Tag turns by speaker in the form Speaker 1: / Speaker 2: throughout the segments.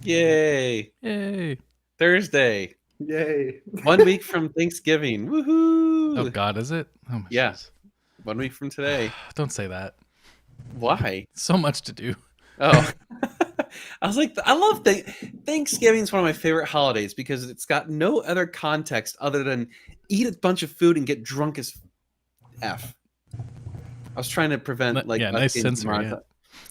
Speaker 1: Yay!
Speaker 2: Yay!
Speaker 1: Thursday.
Speaker 3: Yay!
Speaker 1: 1 week from Thanksgiving. Woohoo!
Speaker 2: Oh God, is it? Oh my
Speaker 1: Yeah.
Speaker 2: jeez.
Speaker 1: 1 week from today.
Speaker 2: Don't say that.
Speaker 1: Why?
Speaker 2: So much to do.
Speaker 1: Oh, I was like, I love Thanksgiving is one of my favorite holidays because it's got no other context other than eat a bunch of food and get drunk as f. I was trying to prevent like
Speaker 2: Yeah,
Speaker 1: us
Speaker 2: nice
Speaker 1: getting
Speaker 2: sensory. Yeah.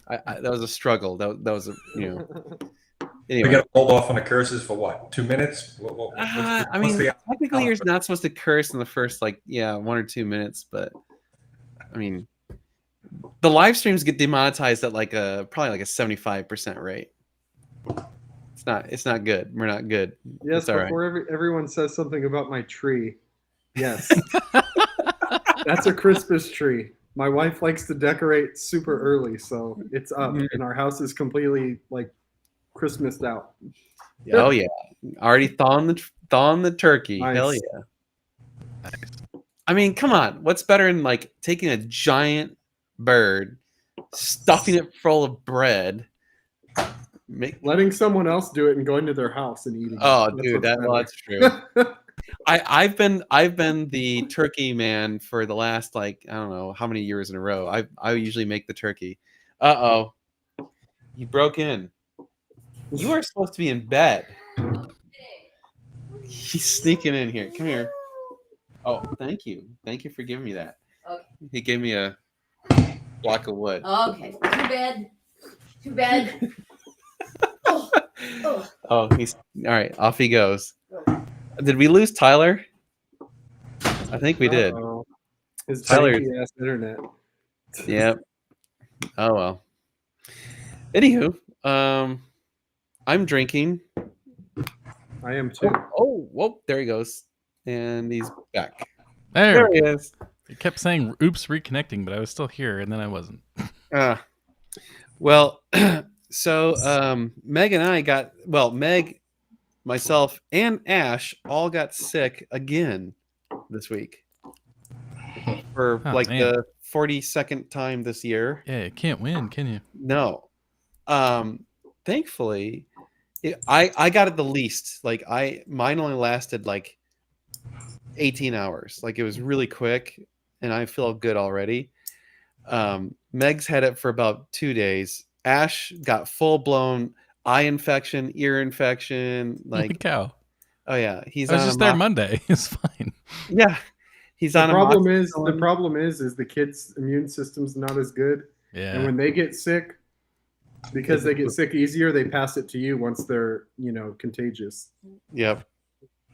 Speaker 1: demonetized. That was a struggle. That was a
Speaker 4: We
Speaker 1: Anyway,
Speaker 4: got to hold off on the curses for what? 2 minutes?
Speaker 1: I mean, technically you're not supposed to curse in the first 1 or 2 minutes, but I mean, the live streams get demonetized at probably a 75% rate. It's not good. We're not good.
Speaker 3: Yes,
Speaker 1: it's all right.
Speaker 3: before everyone says something about my tree. Yes. That's a Christmas tree. My wife likes to decorate super early, so it's up, and our house is completely Christmased out.
Speaker 1: Oh yeah, already thawing the turkey.
Speaker 3: Nice.
Speaker 1: Hell yeah. I mean, come on. What's better than taking a giant bird, stuffing it full of bread,
Speaker 3: letting someone else do it and going to their house and eating.
Speaker 1: Oh, dude, that's true. I've been the turkey man for the last I don't know how many years in a row. I usually make the turkey. Uh-oh. You broke in. You are supposed to be in bed. He's sneaking in here. Come here. Oh, thank you. Thank you for giving me that.
Speaker 5: Okay.
Speaker 1: He gave me a block of wood.
Speaker 5: Okay. Too bad.
Speaker 1: Oh, he's all right. Off he goes. Did we lose Tyler? I think we did.
Speaker 3: His
Speaker 1: Tyler-
Speaker 3: janky ass internet.
Speaker 1: Yep. Oh well. Anywho, I'm drinking.
Speaker 3: I am too.
Speaker 1: Oh, whoa! There he goes, and he's back.
Speaker 2: There.
Speaker 1: There he is.
Speaker 2: It kept saying "oops, reconnecting," but I was still here, and then I wasn't.
Speaker 1: Well, so Meg and I Meg, myself, and Ash all got sick again this week for
Speaker 2: Oh, man.
Speaker 1: the 42nd time this year.
Speaker 2: Yeah, you can't win, can you?
Speaker 1: No. Thankfully, I got it the least. Mine only lasted 18 hours. It was really quick, and I feel good already. Meg's had it for about 2 days. Ash got full blown eye infection, ear infection.
Speaker 2: Holy cow!
Speaker 1: Oh yeah, he's.
Speaker 2: I was
Speaker 1: on
Speaker 2: just
Speaker 1: a
Speaker 2: there
Speaker 1: mock-
Speaker 2: Monday. It's fine.
Speaker 1: Yeah, he's on
Speaker 3: The
Speaker 1: a mock-
Speaker 3: problem is the kids' immune system's not as good, and
Speaker 2: Yeah.
Speaker 3: when they get sick, because they get sick easier, they pass it to you once they're contagious.
Speaker 1: Yep.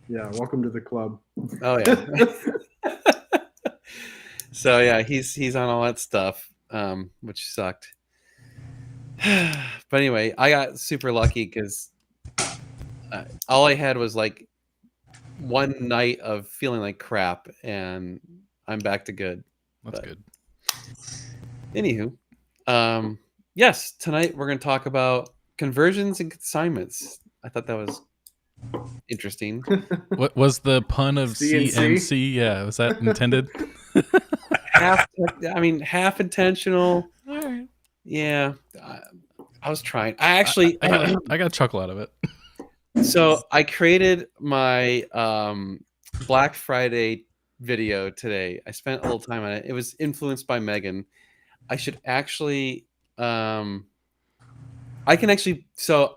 Speaker 3: Yeah, welcome to the club.
Speaker 1: Oh yeah. So yeah, he's on all that stuff, which sucked. But anyway, I got super lucky because all I had was one night of feeling like crap, and I'm back to good.
Speaker 2: That's
Speaker 1: But-
Speaker 2: good.
Speaker 1: Anywho, yes, tonight we're going to talk about conversions and consignments. I thought that was interesting.
Speaker 2: What was the pun of
Speaker 3: CNC?
Speaker 2: CNC? Yeah, was that intended?
Speaker 1: half intentional.
Speaker 2: All right.
Speaker 1: Yeah, I was trying. I actually,
Speaker 2: I got a chuckle out of it.
Speaker 1: so I created my Black Friday video today. I spent a little time on it. It was influenced by Megan. I should actually, I can actually. So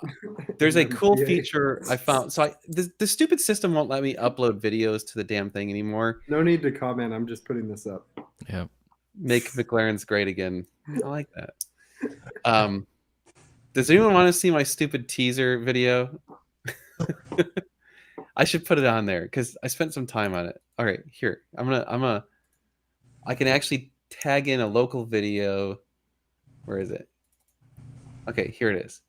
Speaker 1: there's a cool
Speaker 3: Yay.
Speaker 1: feature I found. So the stupid system won't let me upload videos to the damn thing anymore.
Speaker 3: No need to comment. I'm just putting this up.
Speaker 2: Yeah.
Speaker 1: Make McLaren's great again. I like that. Does anyone want to see my stupid teaser video? I should put it on there because I spent some time on it. All right, here. I can actually tag in a local video. Where is it? Okay, here it is.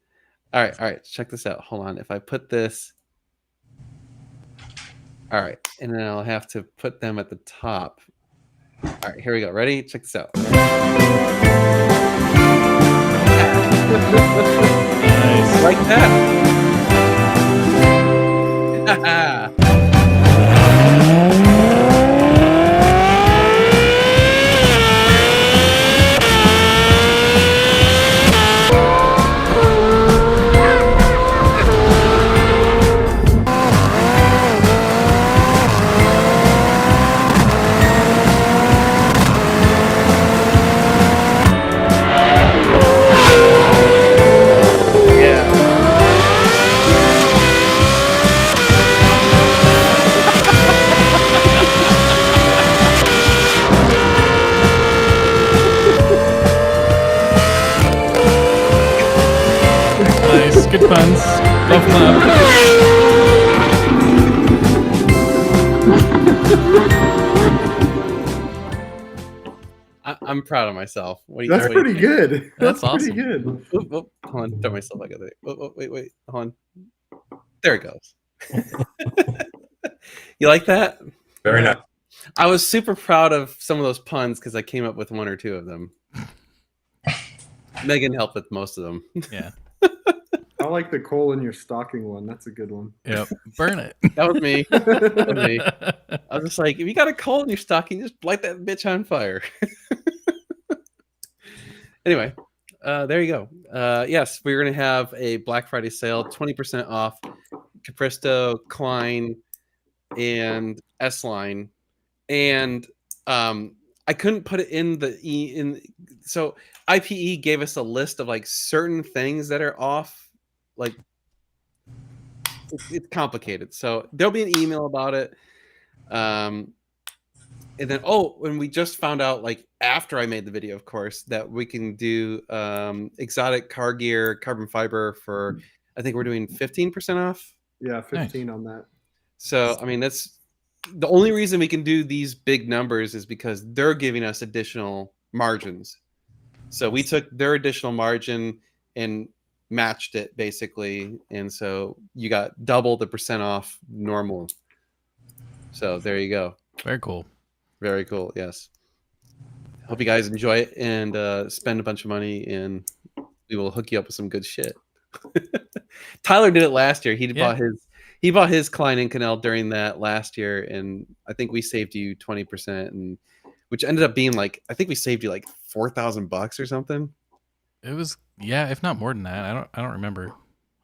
Speaker 1: All right. Check this out. Hold on. If I put this. All right, and then I'll have to put them at the top. All right, here we go. Ready? Check this out.
Speaker 2: Nice.
Speaker 1: Like that.
Speaker 2: Good puns. Love love.
Speaker 1: I'm proud of myself. What do you,
Speaker 3: That's
Speaker 1: what do you
Speaker 3: pretty
Speaker 1: think?
Speaker 3: good.
Speaker 2: That's
Speaker 3: Pretty
Speaker 2: awesome.
Speaker 3: good.
Speaker 1: Oop, oop, hold on, throw myself back at it. Wait, hold on. There it goes. You like that?
Speaker 4: Very nice.
Speaker 1: I was super proud of some of those puns because I came up with one or two of them. Megan helped with most of them.
Speaker 2: Yeah.
Speaker 3: I like the coal in your stocking one. That's a good one.
Speaker 2: Yep. Burn it.
Speaker 1: That was me. That was me. I was just like, if you got a coal in your stocking, just light that bitch on fire. Anyway, there you go. Yes, we're going to have a Black Friday sale, 20% off Capristo, Klein, and S-Line. And I couldn't put it in the so IPE gave us a list of like certain things that are off. Like it's complicated, so there'll be an email about it. And then when we just found out, like after I made the video, of course, that we can do exotic car gear carbon fiber for, I think we're doing 15% off.
Speaker 3: Yeah, 15 on that.
Speaker 1: So I mean, that's the only reason we can do these big numbers is because they're giving us additional margins. So we took their additional margin and matched it basically, and so you got double the percent off normal. So there you go.
Speaker 2: Very cool.
Speaker 1: Very cool. Yes. Hope you guys enjoy it and spend a bunch of money, and we will hook you up with some good shit. Tyler did it last year. He bought his Klein and Cannell during that last year, and I think we saved you 20%, and which ended up being like, I think we saved you like $4,000 or something.
Speaker 2: It was, yeah, if not more than that. I don't remember.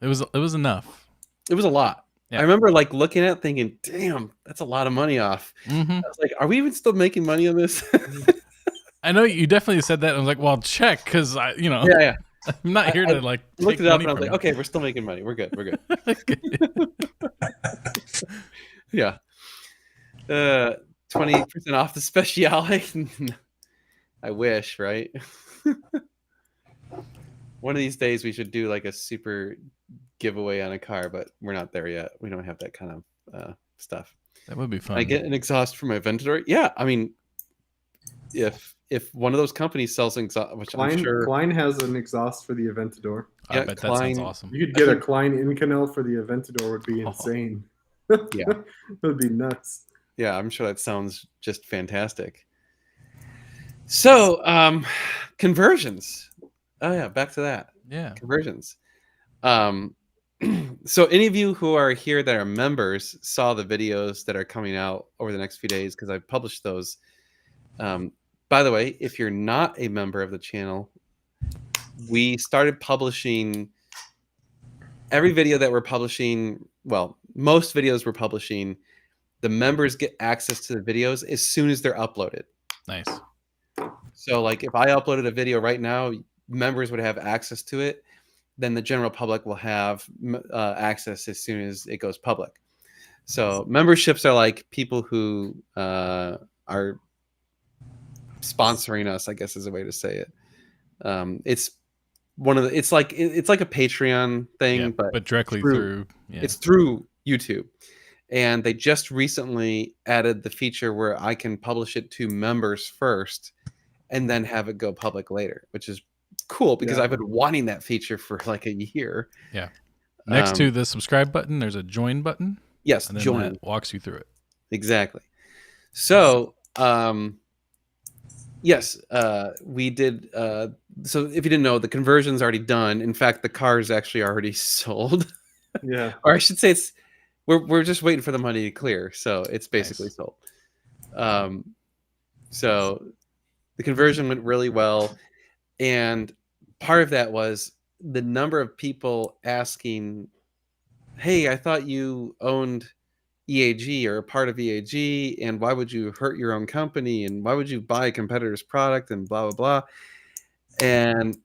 Speaker 2: It was enough.
Speaker 1: It was a lot.
Speaker 2: Yeah.
Speaker 1: I remember like looking at it thinking, damn, that's a lot of money off.
Speaker 2: Mm-hmm.
Speaker 1: I was like, are we even still making money on this?
Speaker 2: I know you definitely said that. I was like, well, check, because
Speaker 1: Yeah.
Speaker 2: I'm not here to like
Speaker 1: I looked
Speaker 2: take
Speaker 1: it up
Speaker 2: money
Speaker 1: and I was
Speaker 2: from
Speaker 1: like, okay, we're still making money. We're good. We're good.
Speaker 2: Okay.
Speaker 1: Yeah. 20% off the speciale. I wish, right? One of these days we should do like a super giveaway on a car, but we're not there yet. We don't have that kind of stuff.
Speaker 2: That would be fun.
Speaker 1: I get an exhaust for my Aventador. Yeah, I mean, if one of those companies sells an exhaust, which I'm sure
Speaker 3: Klein has an exhaust for the Aventador.
Speaker 2: I
Speaker 1: yeah,
Speaker 2: bet that
Speaker 1: Klein-
Speaker 2: sounds awesome.
Speaker 3: You could get a Klein Inconel for the Aventador would be insane.
Speaker 1: Yeah.
Speaker 3: It would be nuts.
Speaker 1: Yeah, I'm sure that sounds just fantastic. So, conversions. Oh yeah, back to that.
Speaker 2: Yeah.
Speaker 1: Conversions. So any of you who are here that are members saw the videos that are coming out over the next few days because I published those. By the way, if you're not a member of the channel, we started publishing every video that we're publishing. Well, most videos we're publishing, the members get access to the videos as soon as they're uploaded.
Speaker 2: Nice.
Speaker 1: So like if I uploaded a video right now, members would have access to it. Then the general public will have access as soon as it goes public. So memberships are like people who are sponsoring us, I guess is a way to say it. It's one of the, it's like a Patreon thing,
Speaker 2: Yeah, but directly through yeah.
Speaker 1: It's through YouTube. And they just recently added the feature where I can publish it to members first and then have it go public later, which is cool because I've been wanting that feature for like a year.
Speaker 2: Yeah. Next to the subscribe button, there's a join button.
Speaker 1: Yes,
Speaker 2: and then
Speaker 1: join.
Speaker 2: that walks you through it.
Speaker 1: Exactly. So, yes, we did. So if you didn't know, the conversion's already done. In fact, the car is actually already sold.
Speaker 3: Yeah.
Speaker 1: Or I should say it's we're just waiting for the money to clear. So it's basically
Speaker 2: Nice.
Speaker 1: sold. So the conversion went really well. And part of that was the number of people asking, hey, I thought you owned EAG or a part of EAG, and why would you hurt your own company? And why would you buy a competitor's product and blah, blah, blah. And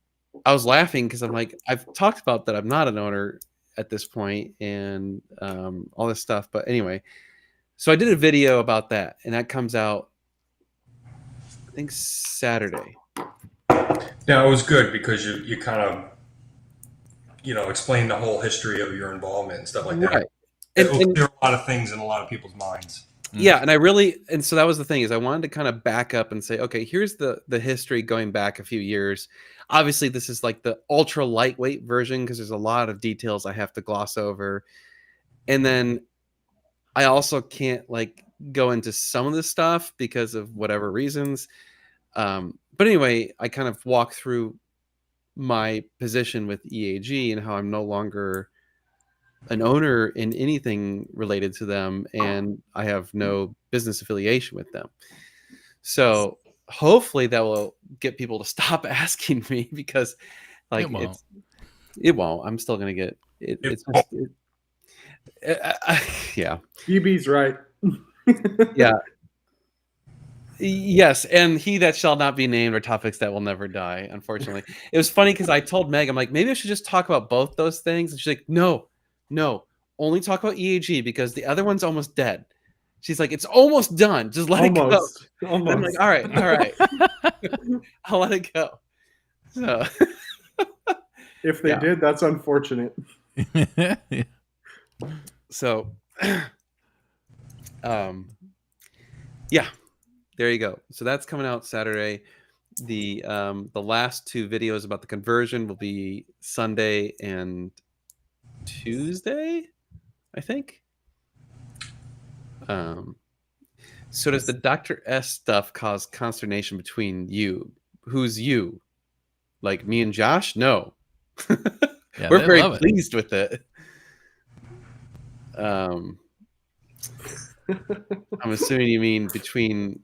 Speaker 1: I was laughing because I'm like, I've talked about that I'm not an owner at this point and all this stuff. But anyway, so I did a video about that, and that comes out, I think, Saturday.
Speaker 4: Now it was good because you kind of explain the whole history of your involvement and stuff like that.
Speaker 1: Right.
Speaker 4: It will
Speaker 1: And-
Speaker 4: clear a lot of things in a lot of people's minds.
Speaker 1: Yeah, and so that was the thing, is I wanted to kind of back up and say, okay, here's the history going back a few years. Obviously, this is like the ultra lightweight version because there's a lot of details I have to gloss over. And then I also can't like go into some of the stuff because of whatever reasons. But anyway, I kind of walk through my position with EAG and how I'm no longer an owner in anything related to them, and I have no business affiliation with them. So hopefully that will get people to stop asking me, because like it won't. I'm still gonna get it. It's just, yeah.
Speaker 3: EB's right.
Speaker 1: Yeah. Yes, and he that shall not be named are topics that will never die, unfortunately. It was funny because I told Meg, I'm like, maybe I should just talk about both those things. And she's like, no, only talk about EAG because the other one's almost dead. She's like, it's almost done. Just let it go.
Speaker 3: Almost.
Speaker 1: I'm like, all right. I'll let it go. So
Speaker 3: If they did, that's unfortunate.
Speaker 1: So yeah, there you go. So that's coming out Saturday. The last two videos about the conversion will be Sunday and Tuesday, I think. So does the Dr. S stuff cause consternation between you? Who's you? Like me and Josh? No.
Speaker 2: Yeah,
Speaker 1: we're
Speaker 2: they
Speaker 1: very
Speaker 2: love it.
Speaker 1: pleased with it. I'm assuming you mean between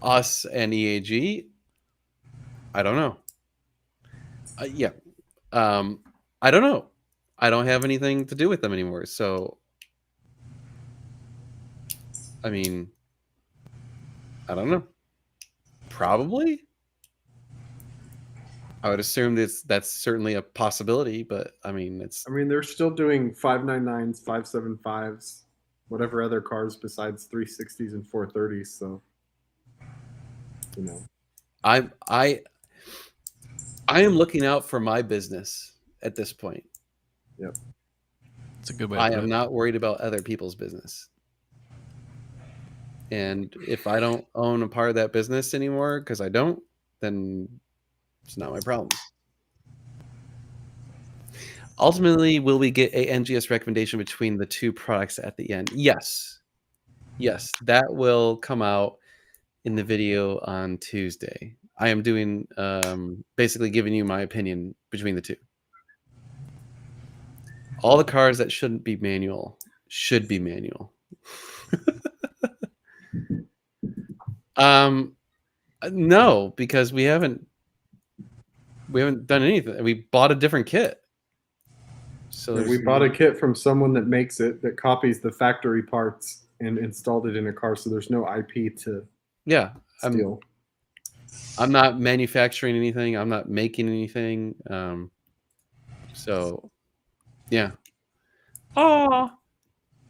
Speaker 1: us and EAG. I don't know. Yeah. I don't know. I don't have anything to do with them anymore. So, I mean, I don't know. Probably. I would assume that's certainly a possibility, but I mean,
Speaker 3: they're still doing 599s, 575s, whatever other cars besides 360s and 430s. So,
Speaker 1: I am looking out for my business at this point.
Speaker 3: Yep.
Speaker 2: It's a good way.
Speaker 1: I am not worried about other people's business. And if I don't own a part of that business anymore, because I don't, then it's not my problem. Ultimately, will we get a NGS recommendation between the two products at the end? Yes. Yes, that will come out in the video on Tuesday. I am doing basically giving you my opinion between the two. All the cars that shouldn't be manual should be manual. No, because we haven't done anything. We bought a different kit. So
Speaker 3: we bought a kit from someone that makes it, that copies the factory parts and installed it in a car. So there's no IP to steal.
Speaker 1: I'm not manufacturing anything. I'm not making anything. So yeah. Oh,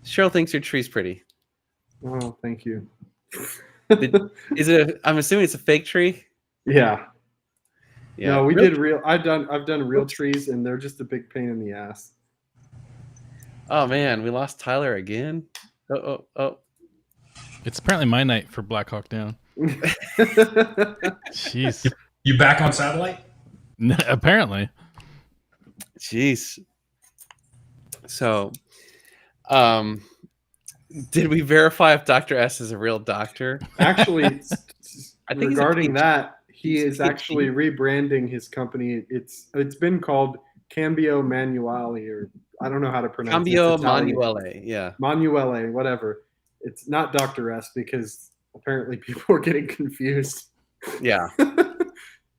Speaker 1: Cheryl thinks your tree's pretty.
Speaker 3: Oh, thank you.
Speaker 1: Is it? I'm assuming it's a fake tree.
Speaker 3: Yeah.
Speaker 1: Yeah.
Speaker 3: No, we did real. I've done real trees, and they're just a big pain in the ass.
Speaker 1: Oh man, we lost Tyler again. Oh.
Speaker 2: It's apparently my night for Black Hawk Down. Jeez.
Speaker 4: You back on satellite?
Speaker 2: Apparently.
Speaker 1: Jeez. So, did we verify if Dr. S is a real doctor?
Speaker 3: Actually,
Speaker 1: I think
Speaker 3: regarding that, he is actually rebranding his company. It's been called Cambio Manuale, or I don't know how to pronounce it.
Speaker 1: Cambio Manuale, yeah.
Speaker 3: Manuale, whatever. It's not Dr. S because apparently people are getting confused.
Speaker 1: Yeah.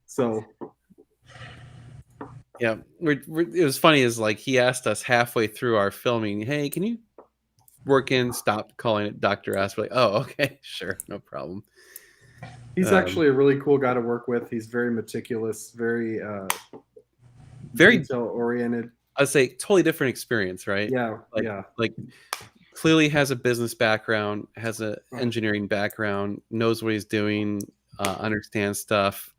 Speaker 3: So.
Speaker 1: Yeah, it was funny is like he asked us halfway through our filming, hey, can you stop calling it Dr. S? We're like, oh, okay, sure, no problem.
Speaker 3: He's actually a really cool guy to work with. He's very meticulous, very detail oriented.
Speaker 1: I'd say totally different experience, right?
Speaker 3: Yeah,
Speaker 1: like clearly has a business background, has an engineering background, knows what he's doing, understands stuff.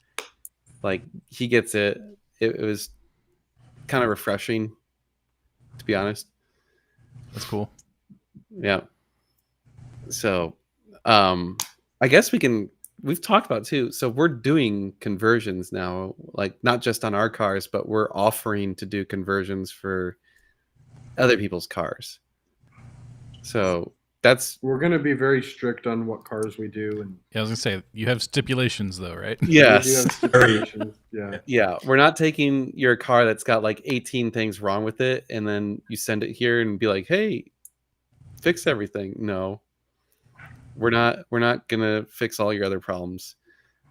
Speaker 1: Like he gets it. It was kind of refreshing, to be honest.
Speaker 2: That's cool.
Speaker 1: Yeah. So, I guess we've talked about too. So we're doing conversions now, like not just on our cars, but we're offering to do conversions for other people's cars. So
Speaker 3: We're going to be very strict on what cars we do. And
Speaker 2: Yeah, I was gonna say you have stipulations though, right?
Speaker 3: we do
Speaker 1: yes.
Speaker 3: have stipulations. Yeah.
Speaker 1: Yeah, we're not taking your car that's got like 18 things wrong with it and then you send it here and be like, "Hey, fix everything." No. We're not going to fix all your other problems.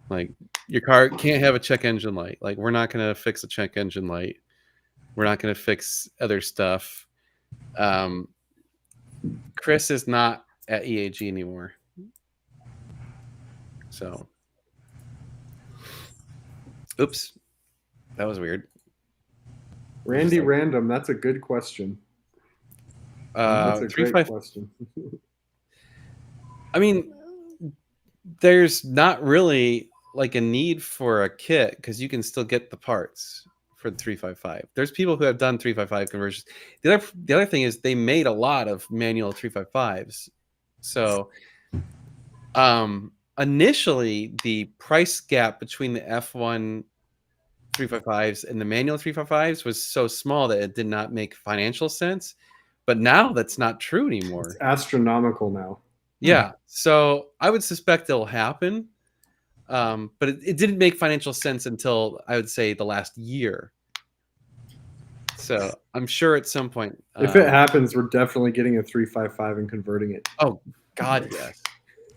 Speaker 1: Like your car can't have a check engine light. Like we're not going to fix a check engine light. We're not going to fix other stuff. Chris is not at EAG anymore. So oops. That was weird.
Speaker 3: Randy Random, that's a good question. That's a great
Speaker 1: 3-5
Speaker 3: question.
Speaker 1: I mean, there's not really like a need for a kit because you can still get the parts for the 355. There's people who have done 355 conversions. The other thing is they made a lot of manual 355s. So initially the price gap between the F1 355s and the manual 355s was so small that it did not make financial sense. But now that's not true anymore.
Speaker 3: It's astronomical now.
Speaker 1: Yeah, so I would suspect it'll happen, but it didn't make financial sense until I would say the last year. So I'm sure at some point,
Speaker 3: If it happens, we're definitely getting a 355 and converting it.
Speaker 1: oh God, yes.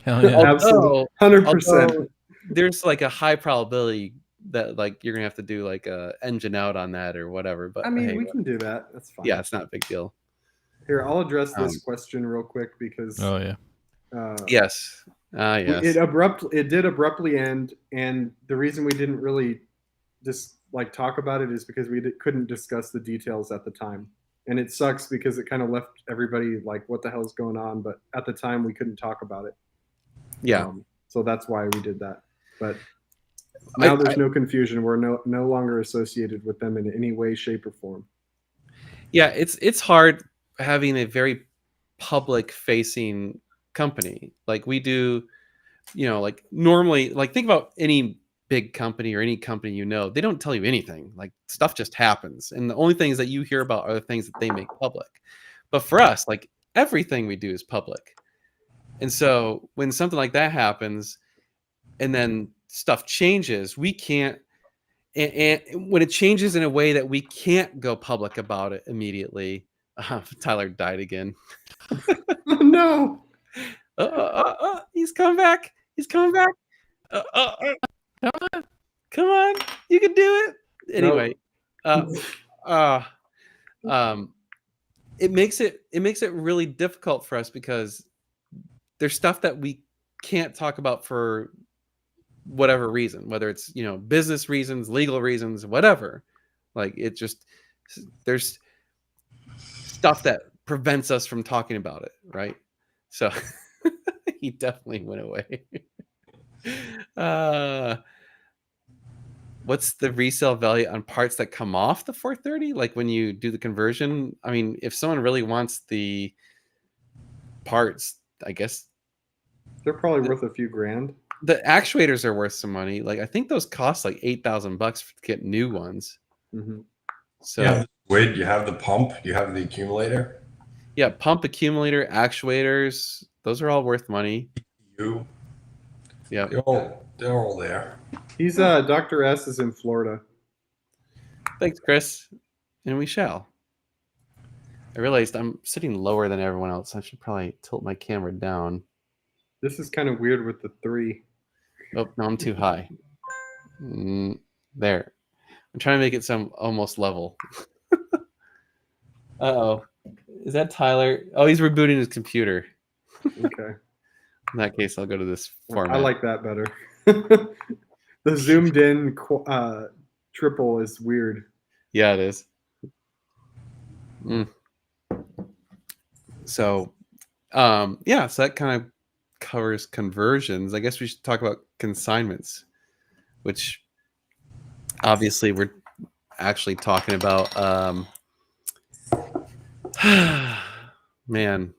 Speaker 2: Hell yeah.
Speaker 3: Absolutely. 100%.
Speaker 1: Although there's like a high probability that like you're gonna have to do like a engine out on that or whatever. But
Speaker 3: I mean,
Speaker 1: hey,
Speaker 3: we can do that. That's fine.
Speaker 1: yeah, it's not a big deal.
Speaker 3: Here, I'll address this question real quick because
Speaker 2: Oh yeah.
Speaker 1: Yes, yes.
Speaker 3: it did abruptly end, and the reason we didn't really just like talk about it is because we couldn't discuss the details at the time, and it sucks because it kind of left everybody like, "What the hell's going on?" But at the time, we couldn't talk about it.
Speaker 1: Yeah.
Speaker 3: So that's why we did that. But now there's no confusion. We're no longer associated with them in any way, shape, or form.
Speaker 1: Yeah, it's hard having a very public facing company like we do. Like normally, like think about any big company or any company, they don't tell you anything. Like stuff just happens, and the only things that you hear about are the things that they make public. But for us, like everything we do is public. And so when something like that happens and then stuff changes, we can't, and when it changes in a way that we can't go public about it immediately. Tyler died again.
Speaker 3: Oh, no.
Speaker 1: He's coming back. He's coming back. Come on. You can do it. Anyway, it makes it really difficult for us because there's stuff that we can't talk about for whatever reason, whether it's business reasons, legal reasons, whatever. Like it just, there's stuff that prevents us from talking about it, right? So he definitely went away. What's the resale value on parts that come off the 430? Like when you do the conversion, I mean, if someone really wants the parts, I guess
Speaker 3: They're probably worth a few grand.
Speaker 1: the actuators are worth some money. Like I think those cost like $8,000 to get new ones.
Speaker 3: Mm-hmm.
Speaker 1: So
Speaker 4: You have the squid, you have the pump, you have the accumulator.
Speaker 1: yeah, pump, accumulator, actuators, those are all worth money. Yeah.
Speaker 4: They're all there.
Speaker 3: He's Dr. S is in Florida.
Speaker 1: Thanks, Chris. And we shall. I realized I'm sitting lower than everyone else. I should probably tilt my camera down.
Speaker 3: This is kind of weird with the 3.
Speaker 1: Oh, no, I'm too high. There. I'm trying to make it some almost level. Uh-oh. Is that Tyler? Oh, he's rebooting his computer.
Speaker 3: Okay.
Speaker 1: In that case, I'll go to this format.
Speaker 3: I like that better. The zoomed in triple is weird.
Speaker 1: Yeah, it is. So, yeah, so that kind of covers conversions. I guess we should talk about consignments, which obviously we're actually talking about man,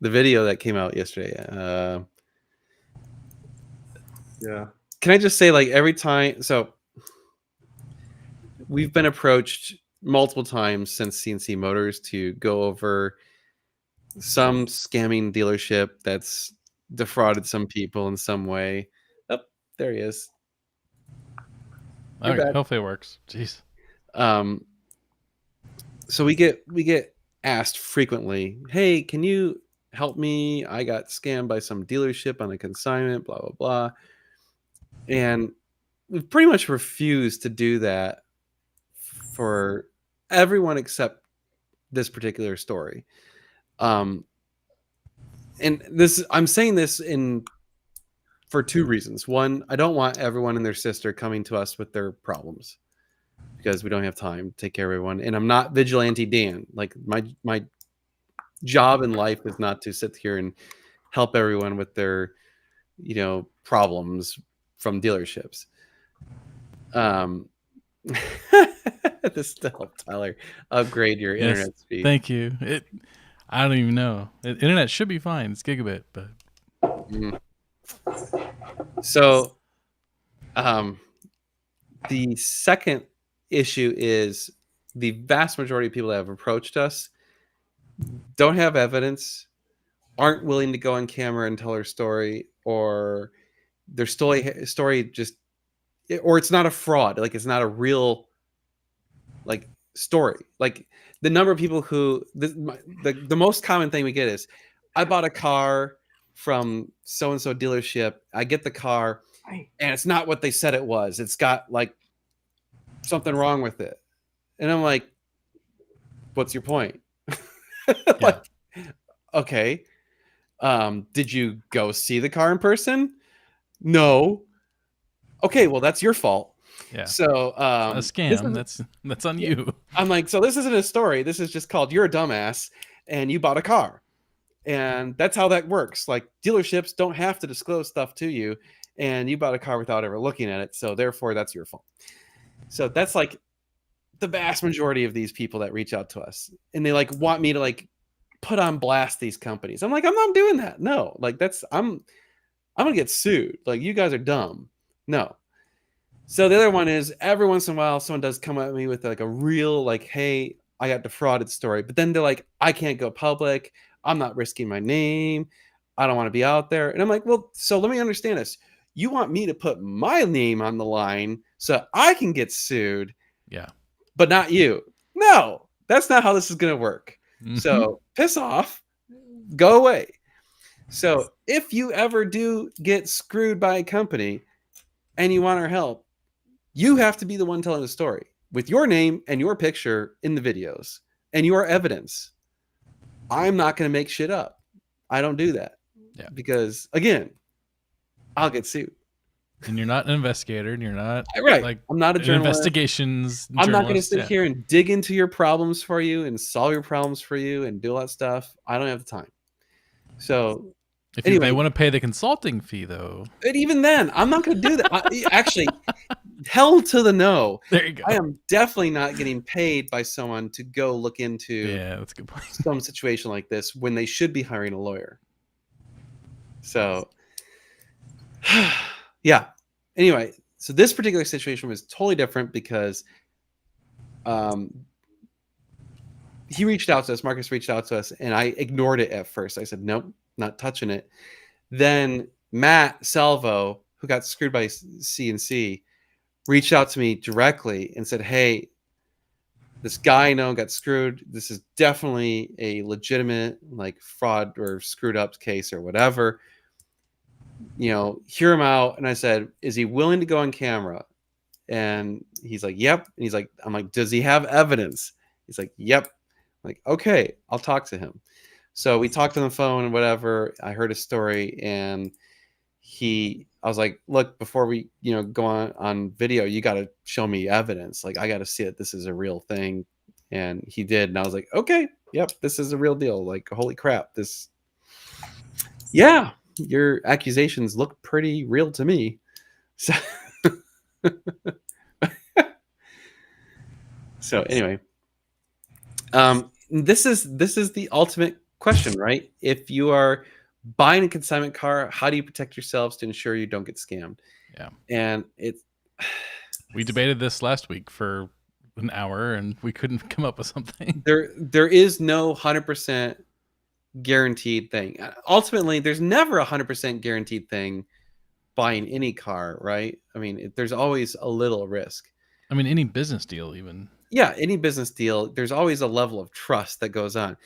Speaker 1: the video that came out yesterday.
Speaker 3: Yeah.
Speaker 1: Can I just say, like, every time, so we've been approached multiple times since CNC Motors to go over some scamming dealership that's defrauded some people in some way. Oh, there he is. You're
Speaker 2: Okay,
Speaker 1: back.
Speaker 2: hopefully it works. Jeez.
Speaker 1: So we get asked frequently, hey, can you help me? I got scammed by some dealership on a consignment, blah blah blah. And we've pretty much refused to do that for everyone except this particular story. And this, I'm saying this for two reasons. One, I don't want everyone and their sister coming to us with their problems because we don't have time to take care of everyone. And I'm not vigilante Dan. Like, my job in life is not to sit here and help everyone with their, problems from dealerships. This to help Tyler upgrade your
Speaker 2: Yes,
Speaker 1: internet speed.
Speaker 2: Thank you. I don't even know. Internet should be fine. It's gigabit, but
Speaker 1: So, the second issue is the vast majority of people that have approached us don't have evidence, aren't willing to go on camera and tell their story, or their story just, or it's not a fraud. Like, it's not a real, like, story. Like, the number of people who the most common thing we get is, I bought a car from so and so dealership. I get the car, and it's not what they said it was. It's got, like, something wrong with it. And I'm like, what's your point? Like, okay. Did you go see the car in person? No. Okay, well, that's your fault.
Speaker 2: yeah.
Speaker 1: So
Speaker 2: A scam. That's on you.
Speaker 1: I'm like, so this isn't a story. This is just called, you're a dumbass and you bought a car. And that's how that works. Like, dealerships don't have to disclose stuff to you, and you bought a car without ever looking at it. So therefore that's your fault. So that's, like, the vast majority of these people that reach out to us, and they, like, want me to, like, put on blast these companies. I'm like, I'm not doing that. No, like, I'm gonna get sued. Like, you guys are dumb. No. So the other one is, every once in a while someone does come at me with, like, a real, like, hey, I got defrauded story, but then they're like, I can't go public. I'm not risking my name. I don't want to be out there. And I'm like, well, so let me understand this. You want me to put my name on the line so I can get sued,
Speaker 2: Yeah.
Speaker 1: but not you? No, that's not how this is going to work.
Speaker 2: Mhm.
Speaker 1: So piss off, go away. So if you ever do get screwed by a company and you want our help, you have to be the one telling the story with your name and your picture in the videos and your evidence. I'm not going to make shit up. I don't do that.
Speaker 2: Yeah.
Speaker 1: Because, again, I'll get sued.
Speaker 2: And you're not an investigator, and you're not
Speaker 1: Right.
Speaker 2: like
Speaker 1: I'm not a
Speaker 2: an
Speaker 1: journalist.
Speaker 2: investigations.
Speaker 1: I'm not going to
Speaker 2: journalist.
Speaker 1: sit
Speaker 2: Yeah.
Speaker 1: here and dig into your problems for you and solve your problems for you and do all that stuff. I don't have the time. So,
Speaker 2: If
Speaker 1: anyway.
Speaker 2: they want to pay the consulting fee, though,
Speaker 1: and even then, I'm not going to do that. Actually, hell to the no.
Speaker 2: there you go.
Speaker 1: I am definitely not getting paid by someone to go look into
Speaker 2: Yeah, that's a good point.
Speaker 1: some situation like this when they should be hiring a lawyer. So, yeah. Anyway, so this particular situation was totally different because he reached out to us, Marcus reached out to us, and I ignored it at first. I said, nope, not touching it. Then Matt Salvo, who got screwed by CNC, reached out to me directly and said, hey, this guy I know got screwed. This is definitely a legitimate, like, fraud or screwed up case or whatever. Hear him out. And I said, is he willing to go on camera? And he's like, yep. And he's like, I'm like, does he have evidence? He's like, yep. I'm like, okay, I'll talk to him. So we talked on the phone and whatever. I heard his story, and I was like, look, before we, go on video, you got to show me evidence. Like, I got to see that this is a real thing. And he did. And I was like, okay, yep, this is a real deal. Like, holy crap. Yeah, your accusations look pretty real to me. So So anyway, this is the ultimate question, right? If you are buying a consignment car, how do you protect yourselves to ensure you don't get scammed?
Speaker 2: Yeah.
Speaker 1: And it's
Speaker 2: We debated this last week for an hour, and we couldn't come up with something.
Speaker 1: there is no 100% guaranteed thing. Ultimately, there's never a 100% guaranteed thing buying any car, right? I mean, there's always a little risk.
Speaker 2: I mean, any business deal, even.
Speaker 1: Yeah, any business deal, there's always a level of trust that goes on.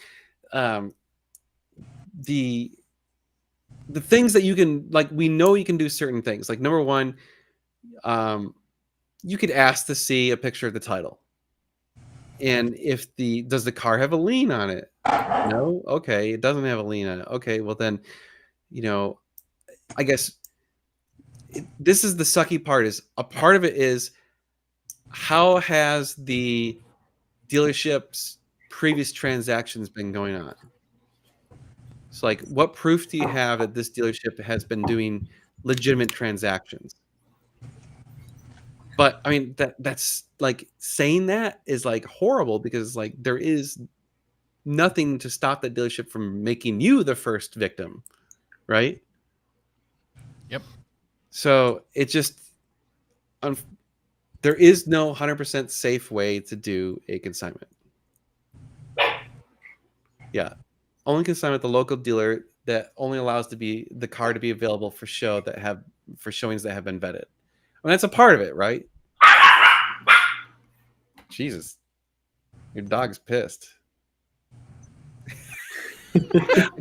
Speaker 1: The things that you can, like, we know you can do certain things. Like, number one, you could ask to see a picture of the title. And if does the car have a lien on it? No? Okay, it doesn't have a lien on it. Okay, well then, I guess this is the sucky part. Is a part of it is, how has the dealership's previous transactions been going on? So, like, what proof do you have that this dealership has been doing legitimate transactions? But I mean, that's like, saying that is like horrible, because like there is nothing to stop that dealership from making you the first victim, right?
Speaker 2: Yep.
Speaker 1: So it just there is no 100% safe way to do a consignment. Yeah, only consignment the local dealer that only allows the car to be available for showings that have been vetted. I mean, that's a part of it, right? Jesus, your dog's pissed. I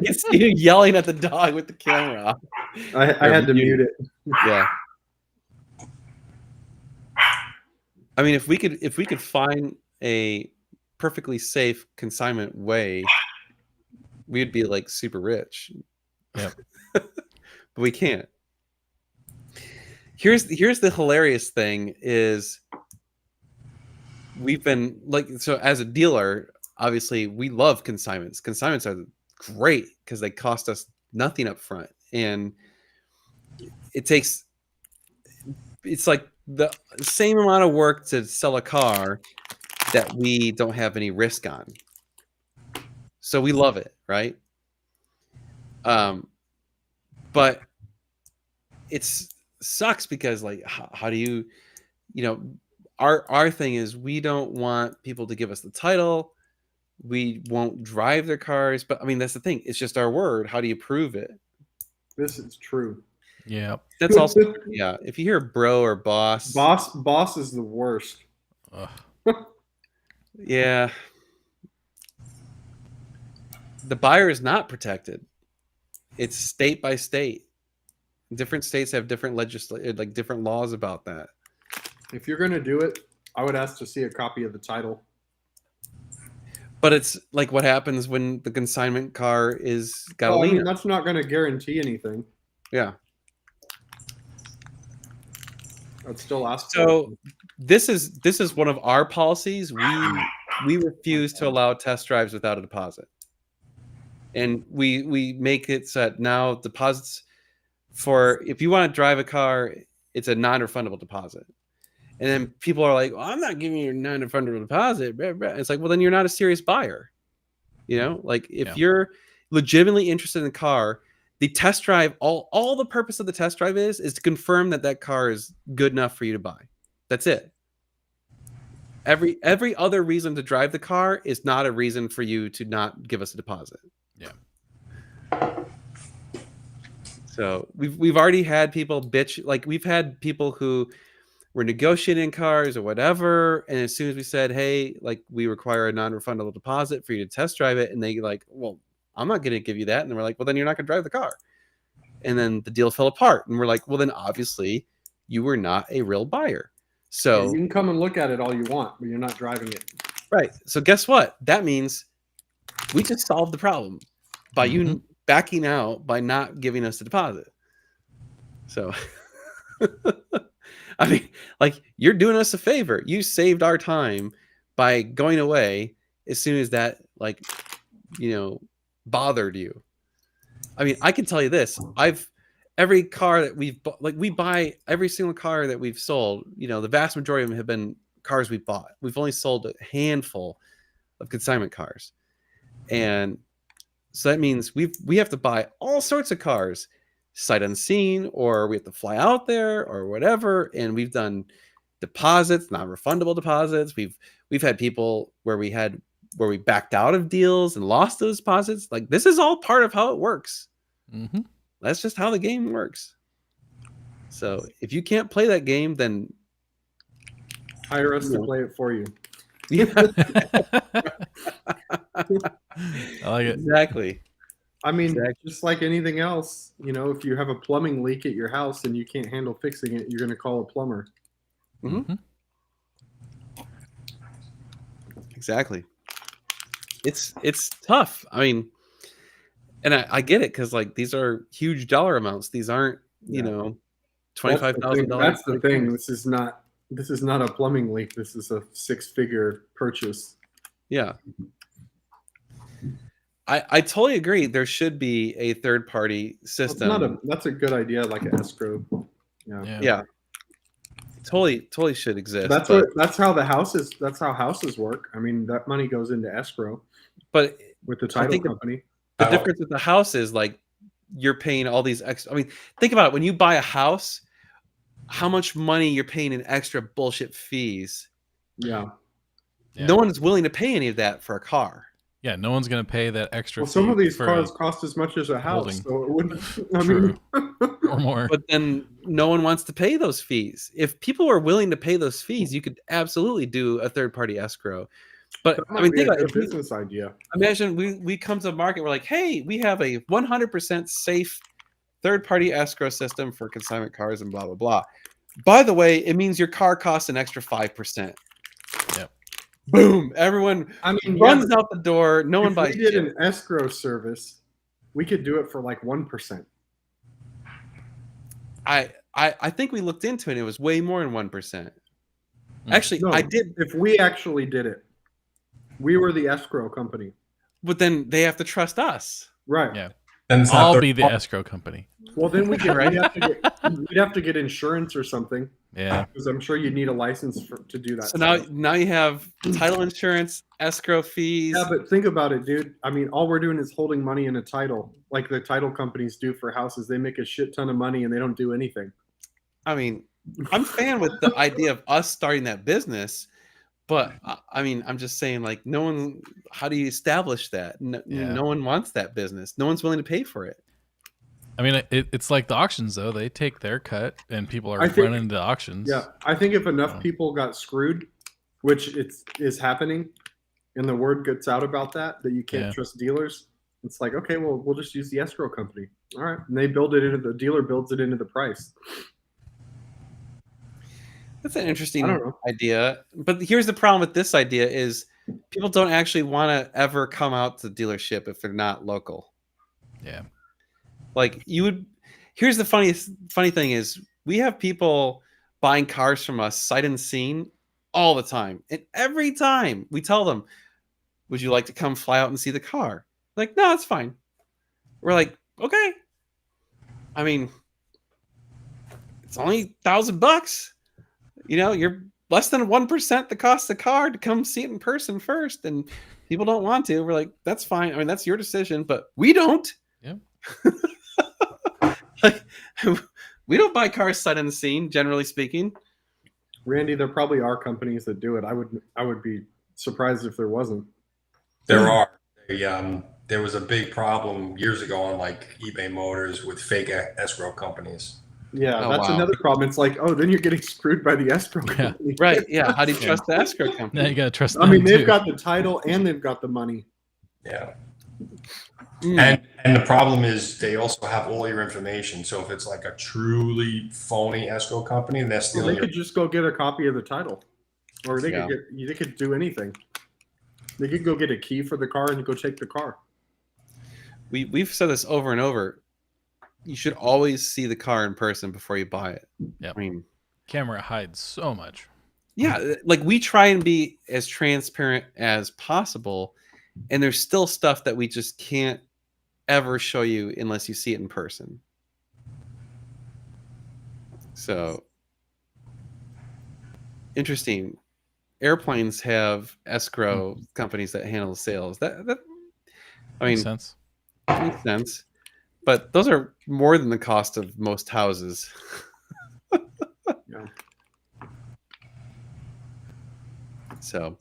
Speaker 1: can see you yelling at the dog with the camera off.
Speaker 3: I had to mute it.
Speaker 1: Yeah. I mean, if we could find a perfectly safe consignment way, we'd be like super rich.
Speaker 2: Yep.
Speaker 1: But we can't. Here's the hilarious thing is, we've been like, so as a dealer, obviously we love consignments. Consignments are great because they cost us nothing up front, and it's like the same amount of work to sell a car that we don't have any risk on. So we love it, right? But it's sucks because, like, how do you our thing is, we don't want people to give us the title. We won't drive their cars, but I mean, that's the thing. It's just our word. How do you prove it?
Speaker 3: This is true.
Speaker 2: Yeah.
Speaker 1: That's also, yeah. If you hear bro or boss,
Speaker 3: Boss is the worst.
Speaker 1: yeah, the buyer is not protected. It's state by state. Different states have different different laws about that.
Speaker 3: If you're gonna do it, I would ask to see a copy of the title.
Speaker 1: But it's like, what happens when the consignment car is got a
Speaker 3: I
Speaker 1: lien?
Speaker 3: mean, that's not gonna guarantee anything.
Speaker 1: Yeah.
Speaker 3: I'd still ask.
Speaker 1: So this is one of our policies. We refuse to allow test drives without a deposit, and we make it so that now deposits for, if you want to drive a car, it's a non-refundable deposit. And then people are like, well, I'm not giving you a non-refundable deposit. It's like, well, then you're not a serious buyer. Like, if you're legitimately interested in the car, the test drive, all the purpose of the test drive is to confirm that car is good enough for you to buy. That's it. Every other reason to drive the car is not a reason for you to not give us a deposit.
Speaker 2: Yeah.
Speaker 1: So we've already had people bitch. Like, we've had people who were negotiating cars or whatever, and as soon as we said, hey, like, we require a non-refundable deposit for you to test drive it, and they like, well, I'm not going to give you that. And we're like, well, then you're not going to drive the car. And then the deal fell apart, and we're like, well, then obviously you were not a real buyer. So
Speaker 3: you can come and look at it all you want, but you're not driving it.
Speaker 1: Right. So guess what? That means we just solved the problem by you backing out, by not giving us the deposit. So I mean, like, you're doing us a favor. You saved our time by going away as soon as that, like, bothered you. I mean, I can tell you this. Every car that we buy every single car that we've sold, the vast majority of them have been cars we bought. We've only sold a handful of consignment cars, and so that means we have to buy all sorts of cars sight unseen, or we have to fly out there or whatever. And we've done deposits, non-refundable deposits. We've had people where we backed out of deals and lost those deposits. Like, this is all part of how it works.
Speaker 2: Mm-hmm.
Speaker 1: That's just how the game works. So if you can't play that game, then
Speaker 3: Hire us to play it for you.
Speaker 1: yeah,
Speaker 2: I like it.
Speaker 1: exactly.
Speaker 3: I mean,
Speaker 1: Exactly.
Speaker 3: just like anything else, you know, if you have a plumbing leak at your house and you can't handle fixing it, you're going to call a plumber.
Speaker 1: Mhm.
Speaker 2: Mhm.
Speaker 1: Exactly. It's tough. I mean, and I get it, because like these are huge dollar amounts. These aren't, you
Speaker 3: Yeah.
Speaker 1: know, $25,000.
Speaker 3: That's the thing. This is not a plumbing leak. This is a 6-figure purchase.
Speaker 1: Yeah. I totally agree. There should be a third party
Speaker 3: It's
Speaker 1: system.
Speaker 3: not that's a good idea, like an escrow. Yeah.
Speaker 2: Yeah.
Speaker 1: Totally should exist.
Speaker 3: That's how houses work. I mean, that money goes into escrow
Speaker 1: but
Speaker 3: with the
Speaker 1: I
Speaker 3: title
Speaker 1: think
Speaker 3: company.
Speaker 1: the
Speaker 4: Oh.
Speaker 1: difference with the house is like you're paying all these extra. I mean, think about it. When you buy a house, how much money you're paying in extra bullshit fees.
Speaker 3: Yeah.
Speaker 2: Yeah.
Speaker 1: No one's willing to pay any of that for a car.
Speaker 2: Yeah, no one's gonna pay that extra.
Speaker 3: Well, some
Speaker 2: fee
Speaker 3: of these
Speaker 2: for
Speaker 3: cars cost as much as a house,
Speaker 2: holding.
Speaker 3: so it wouldn't. I
Speaker 2: True.
Speaker 3: mean,
Speaker 2: or more.
Speaker 1: But then no one wants to pay those fees. If people were willing to pay those fees, you could absolutely do a third party escrow. But
Speaker 3: that
Speaker 1: I
Speaker 3: might
Speaker 1: mean,
Speaker 3: be
Speaker 1: think
Speaker 3: a
Speaker 1: about it.
Speaker 3: good
Speaker 1: If we-
Speaker 3: business idea.
Speaker 1: Imagine we come to the market, we're like, hey, we have a 100% safe third party escrow system for consignment cars and blah blah blah. By the way, it means your car costs an extra 5%.
Speaker 2: Yep.
Speaker 1: Boom! Everyone
Speaker 3: I mean,
Speaker 1: runs
Speaker 3: yeah,
Speaker 1: out the door. No one
Speaker 3: if
Speaker 1: buys
Speaker 3: we did
Speaker 1: shit.
Speaker 3: an escrow service, we could do it for like 1%.
Speaker 1: I think we looked into it. And it was way more than 1%.
Speaker 2: Mm.
Speaker 1: Actually,
Speaker 3: No,
Speaker 1: I did,
Speaker 3: If we actually did it, we were the escrow company,
Speaker 1: but then they have to trust us.
Speaker 3: right?
Speaker 2: Yeah.
Speaker 4: Then it's not
Speaker 2: I'll
Speaker 4: their
Speaker 2: be the
Speaker 4: fault.
Speaker 2: escrow company.
Speaker 3: Well, then we'd have to get insurance or something,
Speaker 2: Yeah.
Speaker 3: because I'm sure you'd need a license to do that.
Speaker 1: So now
Speaker 3: stuff.
Speaker 1: you have title insurance, escrow fees.
Speaker 3: Yeah, but think about it, dude. I mean, all we're doing is holding money in a title, like the title companies do for houses. They make a shit ton of money and they don't do anything.
Speaker 1: I mean, I'm fan with the idea of us starting that business, but I mean, I'm just saying, like, no one. How do you establish that? No,
Speaker 2: Yeah.
Speaker 1: no one wants that business. No one's willing to pay for it.
Speaker 2: I mean, it's like the auctions though. They take their cut, and people are
Speaker 3: I think-
Speaker 2: running the auctions.
Speaker 3: Yeah, I think if enough
Speaker 2: Oh.
Speaker 3: people got screwed, which is happening, and the word gets out about that you can't
Speaker 2: Yeah.
Speaker 3: trust dealers, it's like, okay, well, we'll just use the escrow company. All right, and they build it into the dealer builds it into the price.
Speaker 1: That's an interesting
Speaker 3: I don't know.
Speaker 1: idea. But here's the problem with this idea: is people don't actually want to ever come out to the dealership if they're not local.
Speaker 2: Yeah.
Speaker 1: Like, you would. Here's the funny thing is, we have people buying cars from us sight unseen all the time, and every time we tell them, would you like to come fly out and see the car? Like, no, it's fine. We're like, okay. I mean, it's only $1,000. You know, you're less than 1% the cost of the car to come see it in person first, and people don't want to. We're like, that's fine. I mean, that's your decision, but we don't.
Speaker 2: Yeah.
Speaker 1: Like, we don't buy cars sight unseen, generally speaking.
Speaker 3: Randy, there probably are companies that do it. I would be surprised if there wasn't.
Speaker 4: There are. There was a big problem years ago on like eBay Motors with fake escrow companies.
Speaker 3: Yeah,
Speaker 1: Oh,
Speaker 3: that's
Speaker 1: wow.
Speaker 3: another problem. It's like, oh, then you're getting screwed by the escrow
Speaker 2: Yeah.
Speaker 3: company.
Speaker 1: Right. Yeah. How do you trust the escrow company?
Speaker 2: Now you gotta trust them
Speaker 3: I mean, they've
Speaker 2: too.
Speaker 3: got the title and they've got the money.
Speaker 4: Yeah.
Speaker 1: Mm.
Speaker 4: And the problem is they also have all your information. So if it's like a truly phony escrow company, they're
Speaker 3: Well,
Speaker 4: stealing
Speaker 3: they
Speaker 4: your
Speaker 3: could just go get a copy of the title, or they
Speaker 1: Yeah.
Speaker 3: could do anything. They could go get a key for the car and go take the car.
Speaker 1: We've said this over and over. You should always see the car in person before you buy it.
Speaker 2: Yep.
Speaker 1: I mean,
Speaker 2: Camera hides so much.
Speaker 1: yeah, like, we try and be as transparent as possible, and there's still stuff that we just can't ever show you unless you see it in person. So, interesting. airplanes have escrow companies that handle the sales. That I
Speaker 2: Makes
Speaker 1: mean,
Speaker 2: sense.
Speaker 1: makes sense. But those are more than the cost of most houses.
Speaker 3: Yeah.
Speaker 1: So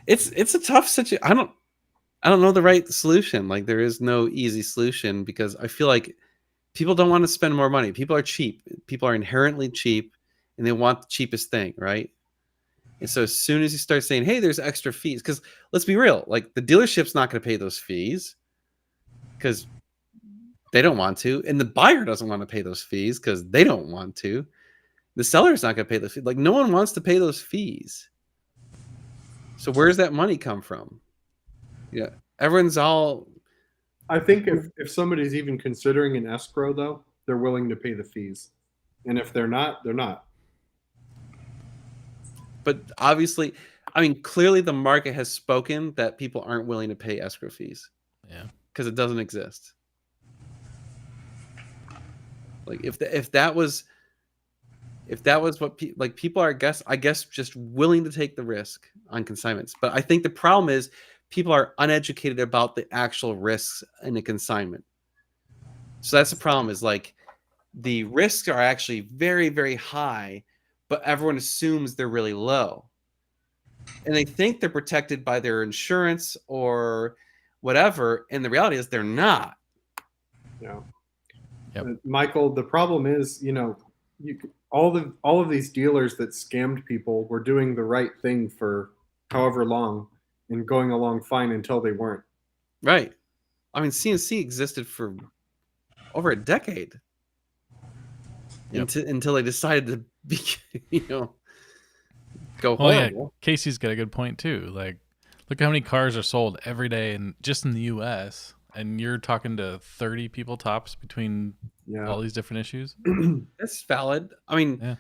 Speaker 1: it's a tough situation. I don't know the right solution. Like there is no easy solution because I feel like people don't want to spend more money. People are cheap. People are inherently cheap and they want the cheapest thing, right? And so as soon as you start saying, hey, there's extra fees, because let's be real, like the dealership's not going to pay those fees because they don't want to, and the buyer doesn't want to pay those fees because they don't want to. The seller's not going to pay those fees. Like no one wants to pay those fees. So where's that money come from? Yeah, everyone's all
Speaker 3: I think if somebody's even considering an escrow, though, they're willing to pay the fees, and if they're not, they're not.
Speaker 1: but obviously, I mean, clearly the market has spoken that people aren't willing to pay escrow fees.
Speaker 2: Yeah.
Speaker 1: Because it doesn't exist. Like if that was what people are, I guess just willing to take the risk on consignments. But I think the problem is people are uneducated about the actual risks in a consignment. So that's the problem, is like the risks are actually very, very high, but everyone assumes they're really low. And they think they're protected by their insurance or whatever. And the reality is they're not.
Speaker 3: Yeah.
Speaker 2: Yep.
Speaker 3: Michael, the problem is, all of these dealers that scammed people were doing the right thing for however long and going along fine until they weren't.
Speaker 1: Right. I mean, CNC existed for over a decade.
Speaker 2: Yep.
Speaker 1: Until they decided to be, go
Speaker 2: Well, yeah,
Speaker 1: horrible.
Speaker 2: Casey's got a good point too. Like, look how many cars are sold every day, and just in the U.S. And you're talking to 30 people tops between
Speaker 3: Yeah.
Speaker 2: all these different issues.
Speaker 1: That's valid. I mean,
Speaker 2: Yeah.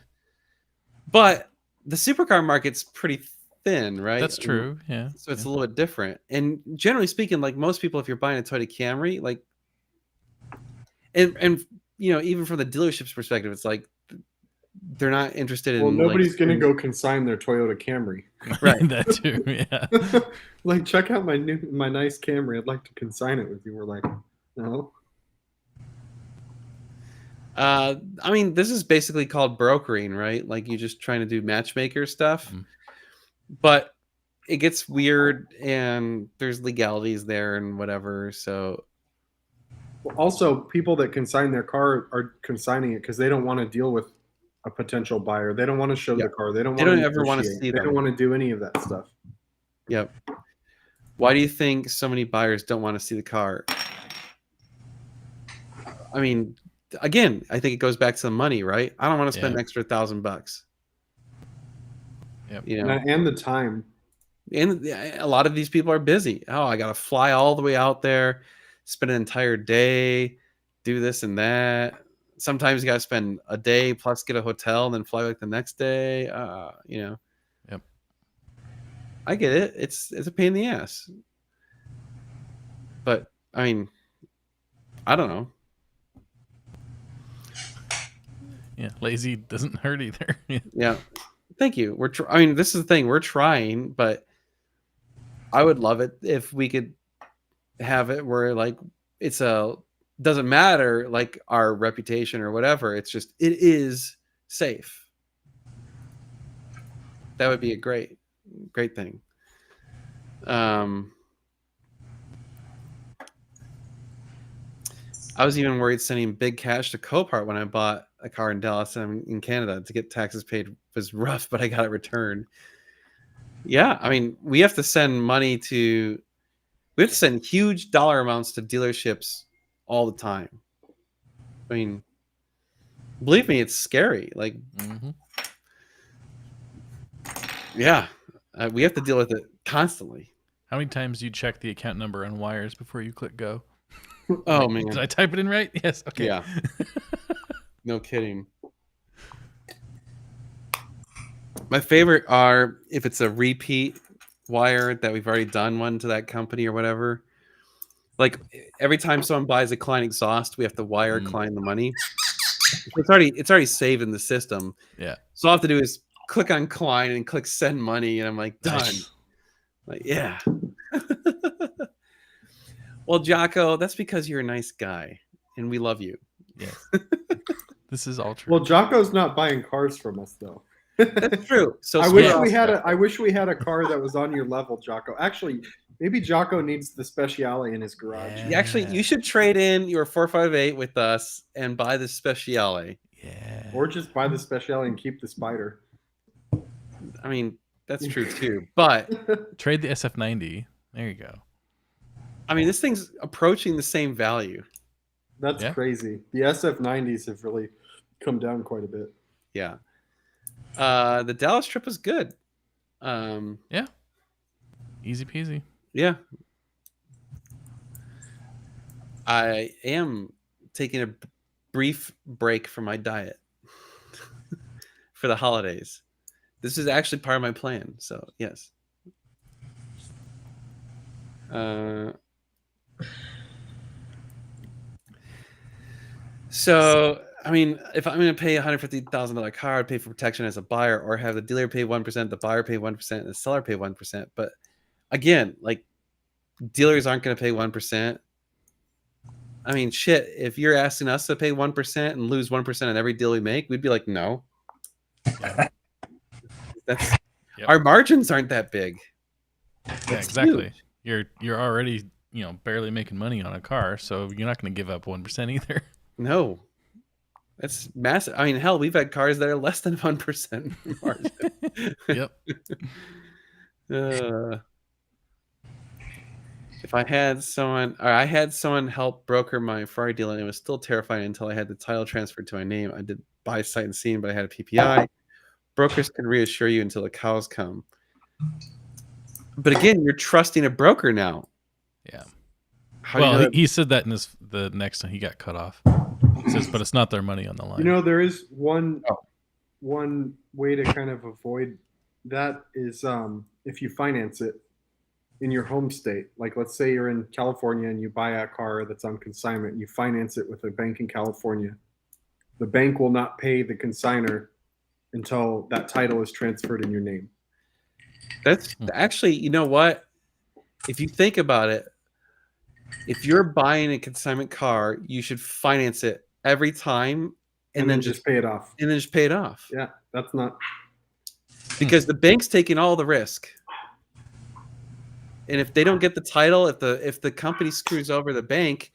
Speaker 1: but the supercar market's pretty thin, right?
Speaker 2: That's true. Yeah.
Speaker 1: So it's
Speaker 2: yeah.
Speaker 1: a little bit different. And generally speaking, like most people, if you're buying a Toyota Camry, like, and even from the dealership's perspective, it's like they're not interested in.
Speaker 3: Well, nobody's
Speaker 1: like,
Speaker 3: going to go consign their Toyota Camry.
Speaker 1: Right.
Speaker 2: That too. Yeah.
Speaker 3: Like, check out my nice Camry. I'd like to consign it with you. We're like, no.
Speaker 1: I mean, this is basically called brokering, right? Like you're just trying to do matchmaker stuff, but it gets weird and there's legalities there and whatever. So
Speaker 3: Also, people that consign their car are consigning it because they don't want to deal with a potential buyer. They don't want to show the car. They don't
Speaker 1: ever want to
Speaker 3: negotiate.
Speaker 1: see
Speaker 3: They
Speaker 1: them.
Speaker 3: don't want to do any of that stuff.
Speaker 1: Yep. Why do you think so many buyers don't want to see the car? I mean, again, I think it goes back to the money, right? I don't want to spend an extra $1,000.
Speaker 2: Yep.
Speaker 3: And the time.
Speaker 1: And a lot of these people are busy. Oh, I got to fly all the way out there, spend an entire day, do this and that. Sometimes you got to spend a day plus get a hotel and then fly back the next day.
Speaker 2: Yep.
Speaker 1: I get it. It's a pain in the ass. But I mean, I don't know.
Speaker 2: Yeah. Lazy doesn't hurt either.
Speaker 1: Yeah. Thank you. I mean, this is the thing. We're trying, but I would love it if we could have it where like doesn't matter like our reputation or whatever. It's just it is safe. That would be a great thing. I was even worried sending big cash to Copart when I bought a car in Dallas and in Canada to get taxes paid was rough, but I got it returned. Yeah, I mean, we have to send huge dollar amounts to dealerships all the time. I mean, believe me, it's scary. Like, yeah, we have to deal with it constantly.
Speaker 2: How many times do you check the account number on wires before you click go?
Speaker 1: Oh man,
Speaker 2: Did I type it in right? Yes. Okay.
Speaker 1: Yeah. No kidding. My favorite are if it's a repeat wire that we've already done one to that company or whatever. Like every time someone buys a Klein exhaust, we have to wire Klein the money. It's already saved in the system.
Speaker 2: Yeah.
Speaker 1: So all I have to do is click on Klein and click send money, and I'm like, done.
Speaker 2: Nice.
Speaker 1: Like, yeah. Well, Jocko, that's because you're a nice guy, and we love you.
Speaker 2: Yes. This is all true.
Speaker 3: Well, Jocko's not buying cars from us though.
Speaker 1: That's true. So
Speaker 3: I wish
Speaker 1: yeah.
Speaker 3: we had a. I wish we had a car that was on your level, Jocko. Actually, maybe Jocko needs the Speciale in his garage.
Speaker 2: Yeah.
Speaker 1: Actually, you should trade in your 458 with us and buy the Speciale.
Speaker 2: Yeah.
Speaker 3: Or just buy the Speciale and keep the Spider.
Speaker 1: I mean, that's true too. But
Speaker 2: Trade the SF90. There you go.
Speaker 1: I mean, this thing's approaching the same value.
Speaker 3: That's
Speaker 2: Yeah.
Speaker 3: crazy. The SF90s have really come down quite a bit.
Speaker 1: Yeah. The Dallas trip was good.
Speaker 2: Easy peasy.
Speaker 1: Yeah. I am taking a brief break from my diet for the holidays. This is actually part of my plan. So, yes. So, I mean, if I'm going to pay a $150,000 car, I'd pay for protection as a buyer, or have the dealer pay 1%, the buyer pay 1%, and the seller pay 1%. But again, like, dealers aren't going to pay 1%. I mean, shit, if you're asking us to pay 1% and lose 1% on every deal we make, we'd be like, no.
Speaker 2: Yeah.
Speaker 1: That's
Speaker 2: Yep.
Speaker 1: Our margins aren't that big.
Speaker 2: Yeah,
Speaker 1: That's
Speaker 2: exactly.
Speaker 1: huge.
Speaker 2: You're already, barely making money on a car, so you're not going to give up 1% either.
Speaker 1: No. That's massive. I mean, hell, we've had cars that are less than 1% margin.
Speaker 2: Yep.
Speaker 1: If I had someone help broker my Ferrari deal, and it was still terrifying until I had the title transferred to my name. I did buy sight and scene, but I had a PPI. Brokers can reassure you until the cows come. But again, you're trusting a broker now.
Speaker 2: Yeah.
Speaker 1: How do you know
Speaker 2: Well,
Speaker 1: that-
Speaker 2: he said that in the next time he got cut off. He says, but it's not their money on the line.
Speaker 3: You know, there is one
Speaker 1: Oh.
Speaker 3: one way to kind of avoid that is if you finance it in your home state. Like, let's say you're in California and you buy a car that's on consignment. You finance it with a bank in California. The bank will not pay the consigner until that title is transferred in your name.
Speaker 1: That's actually, you know what? If you think about it, if you're buying a consignment car, you should finance it every time
Speaker 3: And then just pay it off.
Speaker 1: pay it off.
Speaker 3: Yeah, that's not.
Speaker 1: Because the bank's taking all the risk. And if they don't get the title, if the company screws over the bank,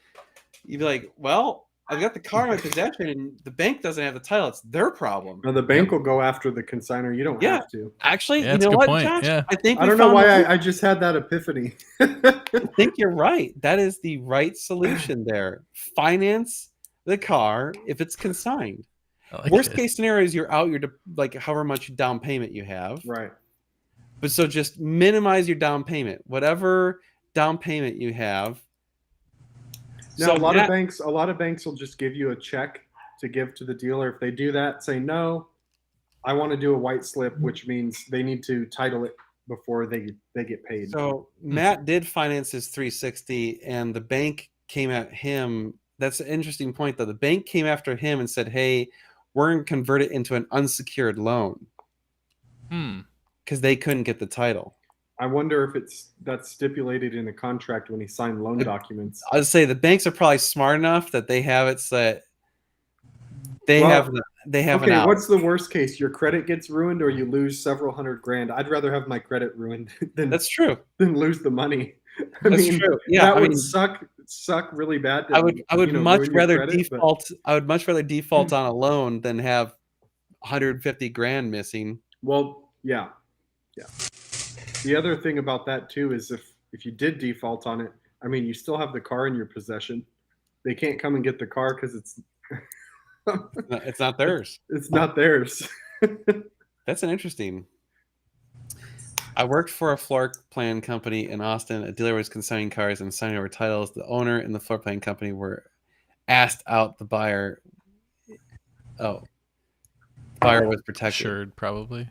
Speaker 1: you'd be like, well, I've got the car in my possession and the bank doesn't have the title. It's their problem.
Speaker 3: No, the bank will go after the consigner. You don't
Speaker 1: Yeah.
Speaker 3: have to.
Speaker 1: Actually,
Speaker 2: Yeah,
Speaker 1: you
Speaker 2: that's a
Speaker 1: know
Speaker 2: good
Speaker 1: what,
Speaker 2: point.
Speaker 1: Josh?
Speaker 2: Yeah.
Speaker 1: I think
Speaker 3: I
Speaker 1: we
Speaker 3: don't know
Speaker 1: found
Speaker 3: why
Speaker 1: the-
Speaker 3: I just had that epiphany.
Speaker 1: I think you're right. That is the right solution there. Finance the car if it's consigned.
Speaker 2: I like
Speaker 1: Worst
Speaker 2: it.
Speaker 1: case scenario is you're out your like however much down payment you have.
Speaker 3: Right.
Speaker 1: But so just minimize your down payment. Whatever down payment you have.
Speaker 3: Now,
Speaker 1: So
Speaker 3: a lot
Speaker 1: Matt-
Speaker 3: of banks will just give you a check to give to the dealer. If they do that, say no. I want to do a white slip, which means they need to title it before they get paid.
Speaker 1: So Matt did finance his 360 and the bank came at him. That's an interesting point though. The bank came after him and said, hey, we're going to convert it into an unsecured loan because they couldn't get the title.
Speaker 3: I wonder if that's stipulated in the contract when he signed loan documents.
Speaker 1: I'd say the banks are probably smart enough that they have it so that they
Speaker 3: Well,
Speaker 1: have an
Speaker 3: Okay,
Speaker 1: out.
Speaker 3: what's the worst case? Your credit gets ruined or you lose several $100,000. I'd rather have my credit ruined than
Speaker 1: That's true.
Speaker 3: lose the money.
Speaker 1: That's true. Yeah,
Speaker 3: that
Speaker 1: I
Speaker 3: would
Speaker 1: mean,
Speaker 3: suck really bad.
Speaker 1: I would much
Speaker 3: ruin your
Speaker 1: rather
Speaker 3: credit, but-
Speaker 1: default. I would much rather default on a loan than have 150 grand missing.
Speaker 3: Well, yeah. The other thing about that too is if you did default on it, I mean, you still have the car in your possession. They can't come and get the car because it's
Speaker 1: It's not theirs.
Speaker 3: it's not theirs.
Speaker 1: That's an interesting. I worked for a floor plan company in Austin. A dealer was consigning cars and signing over titles. The owner and the floor plan company were asked out the buyer. Oh, buyer was protected.
Speaker 2: Assured, probably.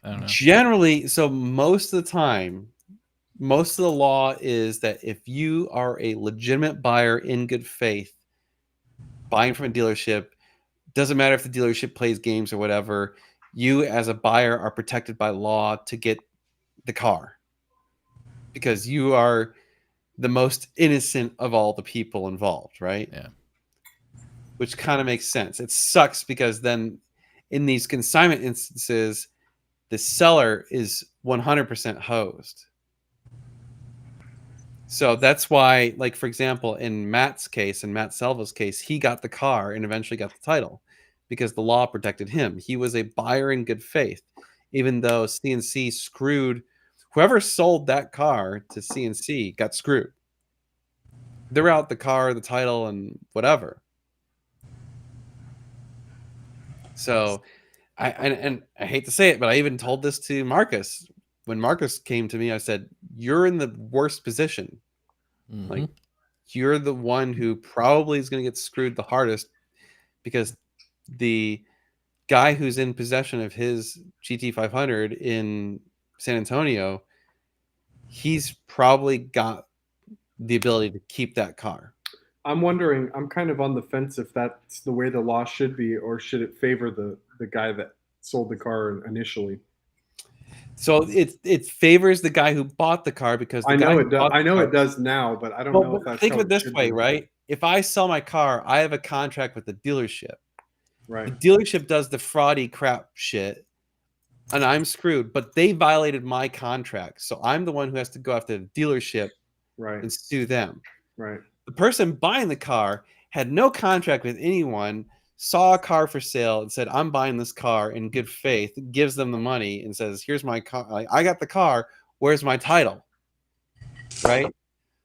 Speaker 2: I don't know.
Speaker 1: Generally, so most of the time, most of the law is that if you are a legitimate buyer in good faith, buying from a dealership, doesn't matter if the dealership plays games or whatever, you as a buyer are protected by law to get the car because you are the most innocent of all the people involved, right?
Speaker 2: Yeah.
Speaker 1: Which kind of makes sense. It sucks because then in these consignment instances, the seller is 100% hosed. So that's why, like, for example, in Matt's case, in Matt Selva's case, he got the car and eventually got the title because the law protected him. He was a buyer in good faith, even though CNC screwed whoever sold that car to CNC got screwed. They're out the car, the title, and whatever. So and I hate to say it, but I even told this to Marcus. When Marcus came to me, I said, "You're in the worst position. Like, you're the one who probably is going to get screwed the hardest because the guy who's in possession of his GT500 in San Antonio, he's probably got the ability to keep that car."
Speaker 3: I'm wondering. I'm kind of on the fence if that's the way the law should be, or should it favor the guy that sold the car initially.
Speaker 1: So it favors the guy who bought the car because the
Speaker 3: I
Speaker 1: guy
Speaker 3: know
Speaker 1: who
Speaker 3: it does.
Speaker 1: bought the
Speaker 3: I know
Speaker 1: car-
Speaker 3: it does now, but I don't
Speaker 1: Well,
Speaker 3: know if that's
Speaker 1: think
Speaker 3: how
Speaker 1: of it this
Speaker 3: should
Speaker 1: way,
Speaker 3: be.
Speaker 1: right? If I sell my car, I have a contract with the dealership. The
Speaker 3: Right.
Speaker 1: dealership does the fraudy crap shit, and I'm screwed. But they violated my contract, so I'm the one who has to go after the dealership
Speaker 3: Right.
Speaker 1: and sue them.
Speaker 3: Right.
Speaker 1: The person buying the car had no contract with anyone, saw a car for sale and said, "I'm buying this car in good faith," gives them the money and says, "Here's my car. I got the car. Where's my title?" Right?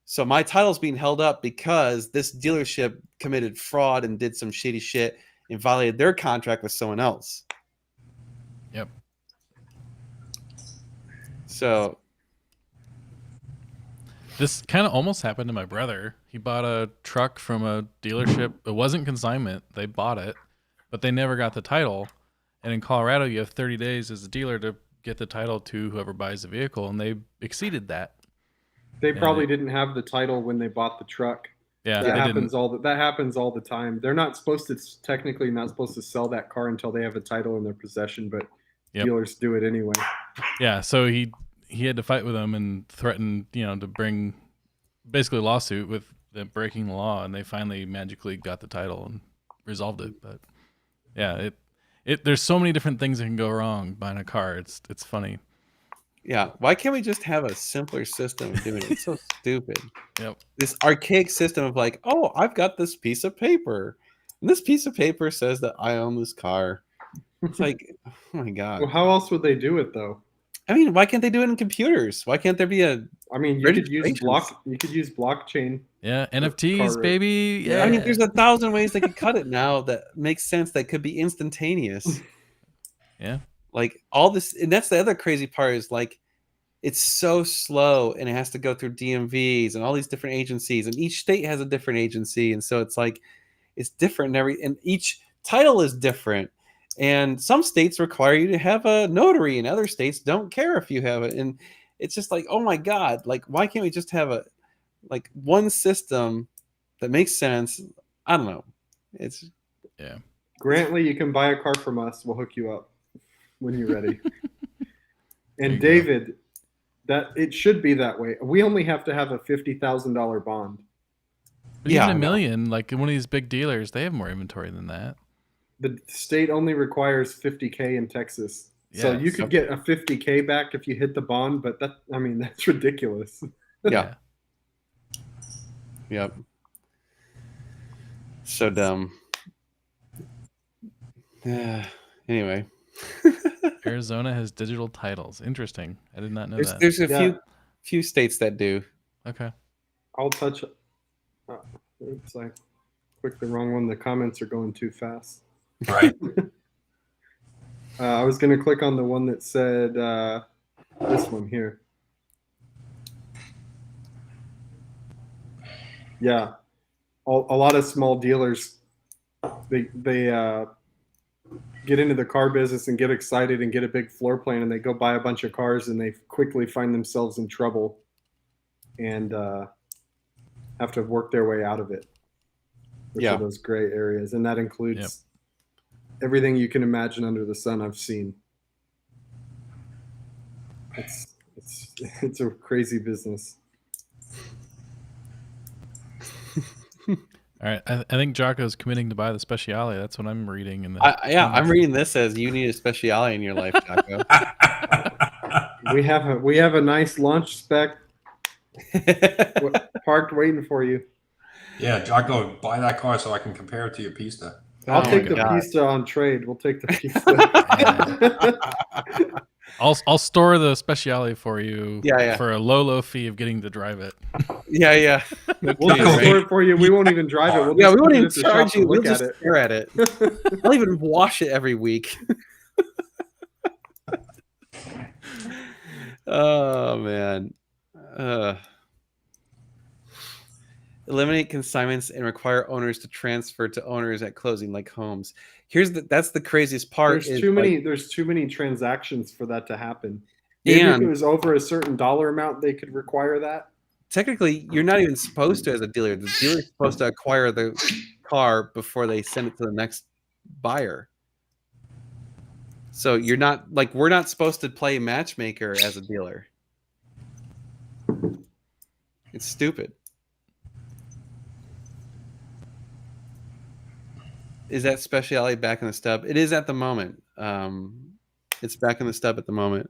Speaker 1: So my title's being held up because this dealership committed fraud and did some shitty shit and violated their contract with someone else.
Speaker 2: Yep.
Speaker 1: So
Speaker 2: This kind of almost happened to my brother. He bought a truck from a dealership. It wasn't consignment. They bought it, but they never got the title. And in Colorado, you have 30 days as a dealer to get the title to whoever buys the vehicle, and they exceeded that.
Speaker 3: They
Speaker 2: Yeah,
Speaker 3: probably didn't have the title when they bought the truck.
Speaker 2: Yeah,
Speaker 3: That
Speaker 2: they
Speaker 3: happens
Speaker 2: didn't.
Speaker 3: that happens all the time. They're not supposed to technically not supposed to sell that car until they have a title in their possession, but
Speaker 2: Yep.
Speaker 3: dealers do it anyway.
Speaker 2: Yeah, so he had to fight with them and threaten, to bring basically a lawsuit with them breaking the law, and they finally magically got the title and resolved it. But yeah, it there's so many different things that can go wrong buying a car. It's funny.
Speaker 1: yeah, why can't we just have a simpler system of doing it? It's so stupid.
Speaker 2: Yep.
Speaker 1: This archaic system of like, oh, I've got this piece of paper, and this piece of paper says that I own this car. It's like, oh my god.
Speaker 3: Well, how else would they do it though?
Speaker 1: I mean, why can't they do it in computers? Why can't there be a?
Speaker 3: I mean, you could use
Speaker 1: Registrations.
Speaker 3: blockchain.
Speaker 2: Yeah, NFTs,
Speaker 3: car-
Speaker 2: baby. Yeah.
Speaker 1: I mean, there's 1,000 ways they could cut it now that makes sense. That could be instantaneous.
Speaker 2: Yeah.
Speaker 1: Like all this, and that's the other crazy part is like, it's so slow, and it has to go through DMVs and all these different agencies, and each state has a different agency, and so it's like, it's different. And each title is different. And some states require you to have a notary, and other states don't care if you have it. And it's just like, oh my god, like why can't we just have a like one system that makes sense? I don't know. It's
Speaker 3: Grantley, you can buy a car from us. We'll hook you up when you're ready.
Speaker 2: There you
Speaker 3: And
Speaker 2: go.
Speaker 3: David, that it should be that way. We only have to have a $50,000 bond.
Speaker 2: But
Speaker 1: Yeah,
Speaker 2: even
Speaker 1: I
Speaker 2: a
Speaker 1: know.
Speaker 2: million, like one of these big dealers, they have more inventory than that.
Speaker 3: The state only requires 50K in Texas. So
Speaker 2: Yeah,
Speaker 3: you could get a 50K back if you hit the bond, but that's ridiculous.
Speaker 1: yeah. Yep. So dumb. Yeah. Anyway,
Speaker 2: Arizona has digital titles. Interesting. I did not know
Speaker 1: there's
Speaker 2: that.
Speaker 1: there's a
Speaker 3: Yeah.
Speaker 1: few states that do.
Speaker 2: Okay.
Speaker 3: I'll touch. Oops, I clicked the wrong one. The comments are going too fast.
Speaker 4: Right.
Speaker 3: I was going to click on the one that said this one here. Yeah, a lot of small dealers, they get into the car business and get excited and get a big floor plan, and they go buy a bunch of cars, and they quickly find themselves in trouble and have to work their way out of it. Which
Speaker 1: Yeah.
Speaker 3: are those gray areas, and that includes everything you can imagine under the sun I've seen. It's a crazy business.
Speaker 2: All right, I think Jocko's committing to buy the Speciale. That's what I'm reading. In the
Speaker 1: I'm reading this as you need a Speciale in your life, Jocko.
Speaker 3: We have a nice launch spec parked waiting for you.
Speaker 4: Yeah, Jocko, buy that car so I can compare it to your Pista.
Speaker 3: I'll
Speaker 1: Oh
Speaker 3: take
Speaker 1: my
Speaker 3: the
Speaker 1: God.
Speaker 3: Pista on trade. We'll take the Pista.
Speaker 2: I'll store the Speciale for you.
Speaker 1: Yeah.
Speaker 2: For a low fee of getting to drive it.
Speaker 1: Yeah.
Speaker 3: We'll
Speaker 1: Okay,
Speaker 3: just
Speaker 1: right?
Speaker 3: store it for you. We won't even drive it. We'll
Speaker 1: Yeah,
Speaker 3: just
Speaker 1: we won't
Speaker 3: put it
Speaker 1: even
Speaker 3: at the shop
Speaker 1: charge
Speaker 3: to
Speaker 1: you. We'll
Speaker 3: look at
Speaker 1: just
Speaker 3: it.
Speaker 1: stare at it. I'll even wash it every week. Oh man. Eliminate consignments and require owners to transfer to owners at closing, like homes. That's the craziest part.
Speaker 3: There's too many transactions for that to happen. Maybe if it
Speaker 1: And
Speaker 3: was over a certain dollar amount, they could require that.
Speaker 1: technically, you're not even supposed to as a dealer. The dealer's supposed to acquire the car before they send it to the next buyer. So you're not like we're not supposed to play matchmaker as a dealer. It's stupid. Is that Speciale back in the stub? It is at the moment. It's back in the stub at the moment.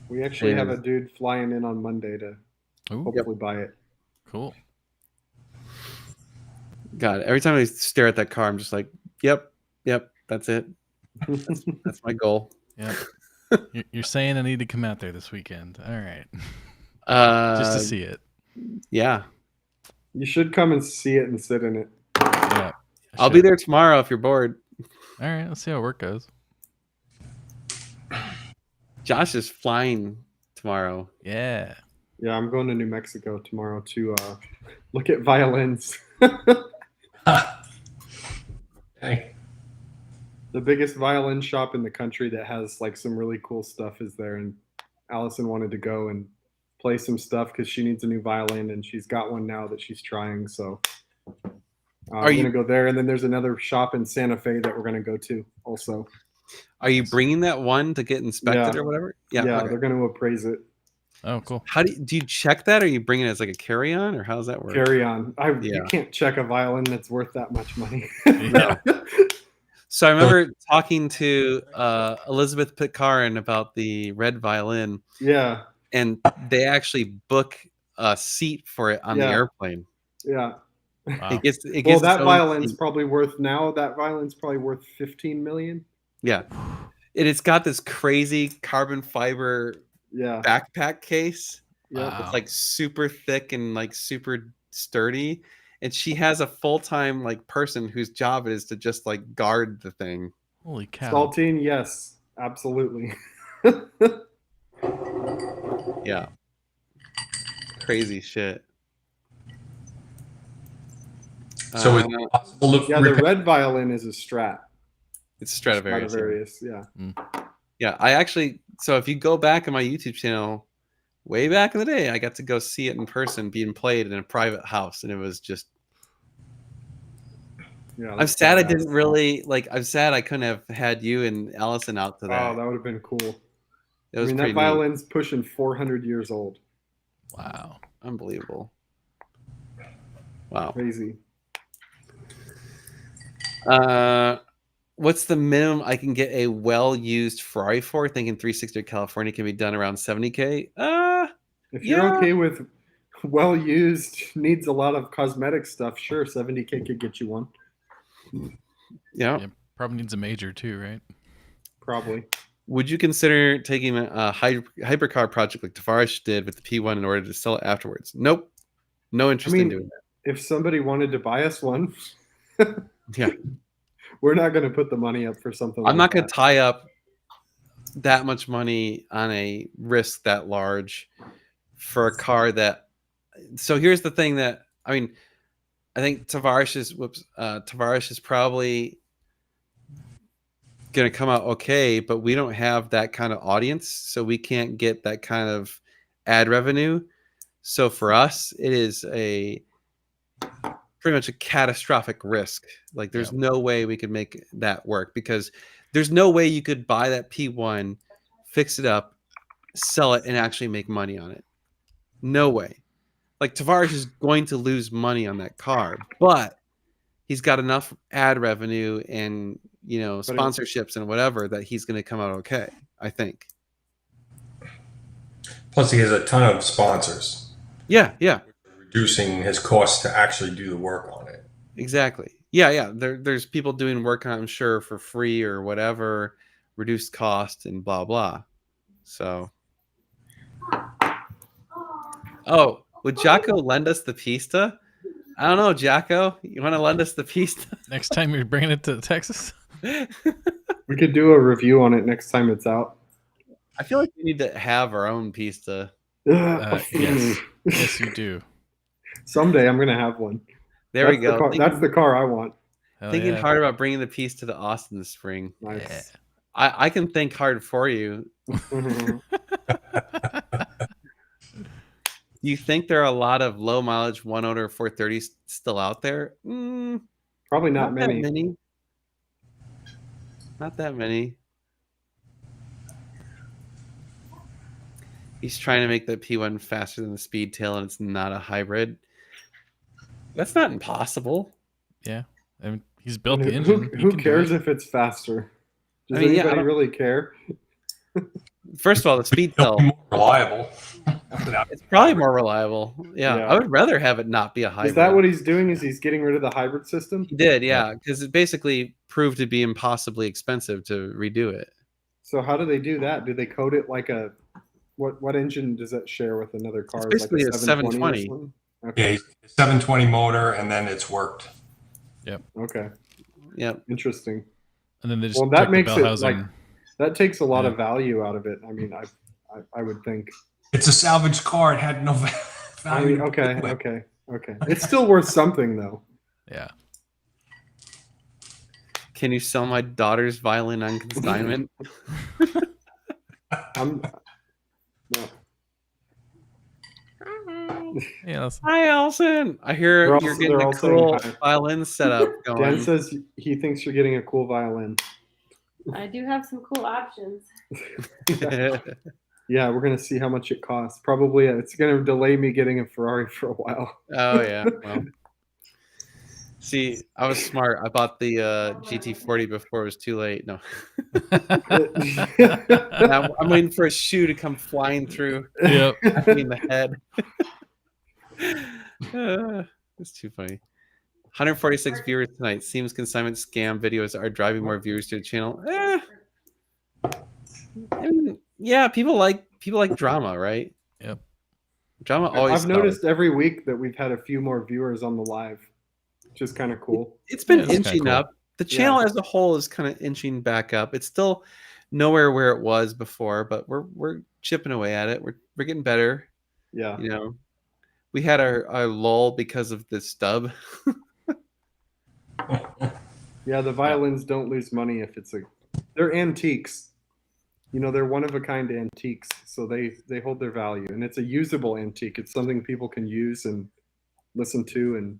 Speaker 3: We actually
Speaker 1: It
Speaker 3: have
Speaker 1: is.
Speaker 3: a dude flying in on Monday to
Speaker 2: Ooh,
Speaker 3: hopefully buy it.
Speaker 2: cool.
Speaker 1: God, every time I stare at that car, I'm just like, yep, that's it. That's my goal.
Speaker 2: Yeah. You're saying I need to come out there this weekend. All right. Just to see it.
Speaker 1: Yeah.
Speaker 3: You should come and see it and sit in it.
Speaker 2: Yeah.
Speaker 1: I'll be there tomorrow if you're bored.
Speaker 2: All right. Let's see how work goes.
Speaker 1: Josh is flying tomorrow.
Speaker 2: Yeah.
Speaker 3: Yeah, I'm going to New Mexico tomorrow to look at violins.
Speaker 4: Hey,
Speaker 3: The biggest violin shop in the country that has like some really cool stuff is there, and Allison wanted to go and play some stuff because she needs a new violin and she's got one now that she's trying. So we're
Speaker 1: you-
Speaker 3: gonna go there, and then there's another shop in Santa Fe that we're gonna go to also.
Speaker 1: Are you bringing that one to get inspected
Speaker 3: Yeah.
Speaker 1: or whatever?
Speaker 3: Yeah,
Speaker 1: Okay.
Speaker 3: they're gonna appraise it.
Speaker 2: Oh, cool.
Speaker 1: How do you check that? Or are you bringing it as like a carry-on, or how does that work?
Speaker 3: Carry on. You
Speaker 1: Yeah.
Speaker 3: can't check a violin that's worth that much money.
Speaker 2: Yeah.
Speaker 1: So I remember talking to Elizabeth Pitcairn about the red violin,
Speaker 3: Yeah,
Speaker 1: and they actually book a seat for it on the
Speaker 3: Yeah.
Speaker 1: airplane.
Speaker 3: yeah.
Speaker 2: Wow.
Speaker 1: It gets
Speaker 3: Well,
Speaker 1: its
Speaker 3: that
Speaker 1: own
Speaker 3: violin's
Speaker 1: seat.
Speaker 3: probably worth now. That violin's probably worth 15 million.
Speaker 1: Yeah, and it's got this crazy carbon fiber
Speaker 3: Yeah,
Speaker 1: backpack case.
Speaker 3: yeah.
Speaker 2: Wow.
Speaker 1: It's like super thick and like super sturdy. And she has a full-time like person whose job it is to just like guard the thing.
Speaker 2: Holy cow.
Speaker 3: Saltine, yes, absolutely.
Speaker 1: Yeah. Crazy shit.
Speaker 4: so it's
Speaker 1: Uh,
Speaker 4: possible to
Speaker 3: Yeah, the
Speaker 4: repair-
Speaker 3: red violin is a Strat.
Speaker 1: it's Stradivarius.
Speaker 3: Yeah.
Speaker 1: Yeah, I actually. So if you go back on my YouTube channel, way back in the day, I got to go see it in person, being played in a private house, and it was just.
Speaker 3: Yeah.
Speaker 1: I'm
Speaker 3: that's
Speaker 1: sad I
Speaker 3: badass.
Speaker 1: didn't really like. I'm sad I couldn't have had you and Allison out to that.
Speaker 3: Oh, that would have been cool.
Speaker 1: It was
Speaker 3: I mean,
Speaker 1: pretty
Speaker 3: that violin's pushing 400 years old.
Speaker 2: Wow.
Speaker 1: neat. Unbelievable. Wow.
Speaker 3: Crazy.
Speaker 1: What's the minimum I can get a well-used Ferrari for? Thinking 360 California can be done around 70K.
Speaker 3: If you're
Speaker 1: Yeah.
Speaker 3: okay with well used, needs a lot of cosmetic stuff, sure, 70K could get you one.
Speaker 1: Yeah.
Speaker 2: Yeah. Probably needs a major too, right?
Speaker 3: Probably.
Speaker 1: Would you consider taking a hypercar project like Tavares did with the P1 in order to sell it afterwards? Nope. No interest in
Speaker 3: mean,
Speaker 1: doing that.
Speaker 3: If somebody wanted to buy us one,
Speaker 1: Yeah.
Speaker 3: we're not going to put the money up for something.
Speaker 1: I'm
Speaker 3: like
Speaker 1: not going to
Speaker 3: that.
Speaker 1: tie up that much money on a risk that large for a car that. So here's the thing that I mean, I think Tavares is probably going to come out okay, but we don't have that kind of audience, so we can't get that kind of ad revenue. So for us, it is pretty much a catastrophic risk. Like there's no way we could make that work because there's no way you could buy that P1, fix it up, sell it, and actually make money on it. No way. Like Tavares is going to lose money on that car, but he's got enough ad revenue and sponsorships and whatever that he's going to come out okay, I think.
Speaker 4: Plus, he has a ton of sponsors.
Speaker 1: Yeah.
Speaker 4: Reducing his costs to actually do the work on it.
Speaker 1: Exactly. Yeah. There's people doing work, I'm sure, for free or whatever, reduced cost and blah blah. So, would Jocko lend us the Pista? I don't know, Jocko. You want to lend us the Pista?
Speaker 2: Next time you're bringing it to Texas?
Speaker 3: We could do a review on it next time it's out.
Speaker 1: I feel like we need to have our own Pista.
Speaker 2: Yes. Yes, you do.
Speaker 3: Someday I'm gonna have one.
Speaker 1: There we go.
Speaker 3: That's the car I want.
Speaker 2: Hell
Speaker 1: Thinking
Speaker 2: yeah.
Speaker 1: hard about bringing the Pista to Austin this spring.
Speaker 3: Nice.
Speaker 1: I can think hard for you. You think there are a lot of low mileage one owner 430s still out there?
Speaker 3: Probably not
Speaker 1: That
Speaker 3: many.
Speaker 1: many. Not that many. He's trying to make the P1 faster than the Speedtail, and it's not a hybrid. That's not impossible.
Speaker 2: Yeah. I mean, he's built the
Speaker 3: Who,
Speaker 2: engine. He
Speaker 3: who
Speaker 2: can do
Speaker 3: cares
Speaker 2: it.
Speaker 3: if it's faster? Does
Speaker 1: I mean, yeah, I
Speaker 3: anybody
Speaker 1: don't-
Speaker 3: really care?
Speaker 1: First of all, the
Speaker 4: It'll
Speaker 1: Speedtail,
Speaker 4: be more reliable.
Speaker 1: it's probably more reliable. Yeah,
Speaker 3: Yeah.
Speaker 1: I would rather have it not be a hybrid.
Speaker 3: Is that what he's doing? Is he's getting rid of the hybrid system?
Speaker 1: He did, yeah, because it basically proved to be impossibly expensive to redo it.
Speaker 3: So how do they do that? Do they code it like a what engine does that share with another car?
Speaker 1: It's basically a
Speaker 3: 720 or
Speaker 1: 720.
Speaker 3: something?
Speaker 4: Yeah,
Speaker 3: Okay.
Speaker 4: he's 720 motor, and then it's worked.
Speaker 3: Okay.
Speaker 1: Yep.
Speaker 3: Interesting.
Speaker 2: And then they just
Speaker 3: Well, that
Speaker 2: took the
Speaker 3: makes
Speaker 2: bell
Speaker 3: it
Speaker 2: housing.
Speaker 3: like that takes a lot
Speaker 2: Yeah.
Speaker 3: of value out of it. I mean, I would think.
Speaker 4: It's a salvage car. It had no
Speaker 3: I
Speaker 4: value.
Speaker 3: mean, okay. It's still worth something though.
Speaker 2: Yeah.
Speaker 1: Can you sell my daughter's violin on consignment?
Speaker 3: I'm no.
Speaker 2: Yeah. That's,
Speaker 1: Hi, Allison. I hear
Speaker 3: They're all-
Speaker 1: you're getting
Speaker 3: they're
Speaker 1: a
Speaker 3: all saying
Speaker 1: cool
Speaker 3: hi.
Speaker 1: violin setup
Speaker 3: Dan
Speaker 1: going.
Speaker 3: says he thinks you're getting a cool violin.
Speaker 5: I do have some cool options.
Speaker 3: Yeah, we're gonna see how much it costs. Probably it's gonna delay me getting a Ferrari for a while.
Speaker 1: Oh yeah. Well, see, I was smart. I bought the GT40 before it was too late. No, now I'm waiting for a shoe to come flying through.
Speaker 2: yep.
Speaker 1: I mean the head. It's too funny. 146 viewers tonight. Seems consignment scam videos are driving more viewers to the channel. I mean, yeah, people like drama, right?
Speaker 2: Yep.
Speaker 1: Drama always.
Speaker 3: I've noticed every week that we've had a few more viewers on the live, which is kind of cool.
Speaker 1: It's been
Speaker 2: Yeah, it's kinda
Speaker 1: inching
Speaker 2: cool.
Speaker 1: up. The channel as a whole is kind of inching back up. It's still nowhere where it was before, but we're chipping away at it. We're getting better.
Speaker 3: Yeah.
Speaker 1: You know, we had our lull because of the stub.
Speaker 3: Yeah, the violins don't lose money if they're antiques. You know, they're one of a kind antiques, so they hold their value, and it's a usable antique. It's something people can use and listen to and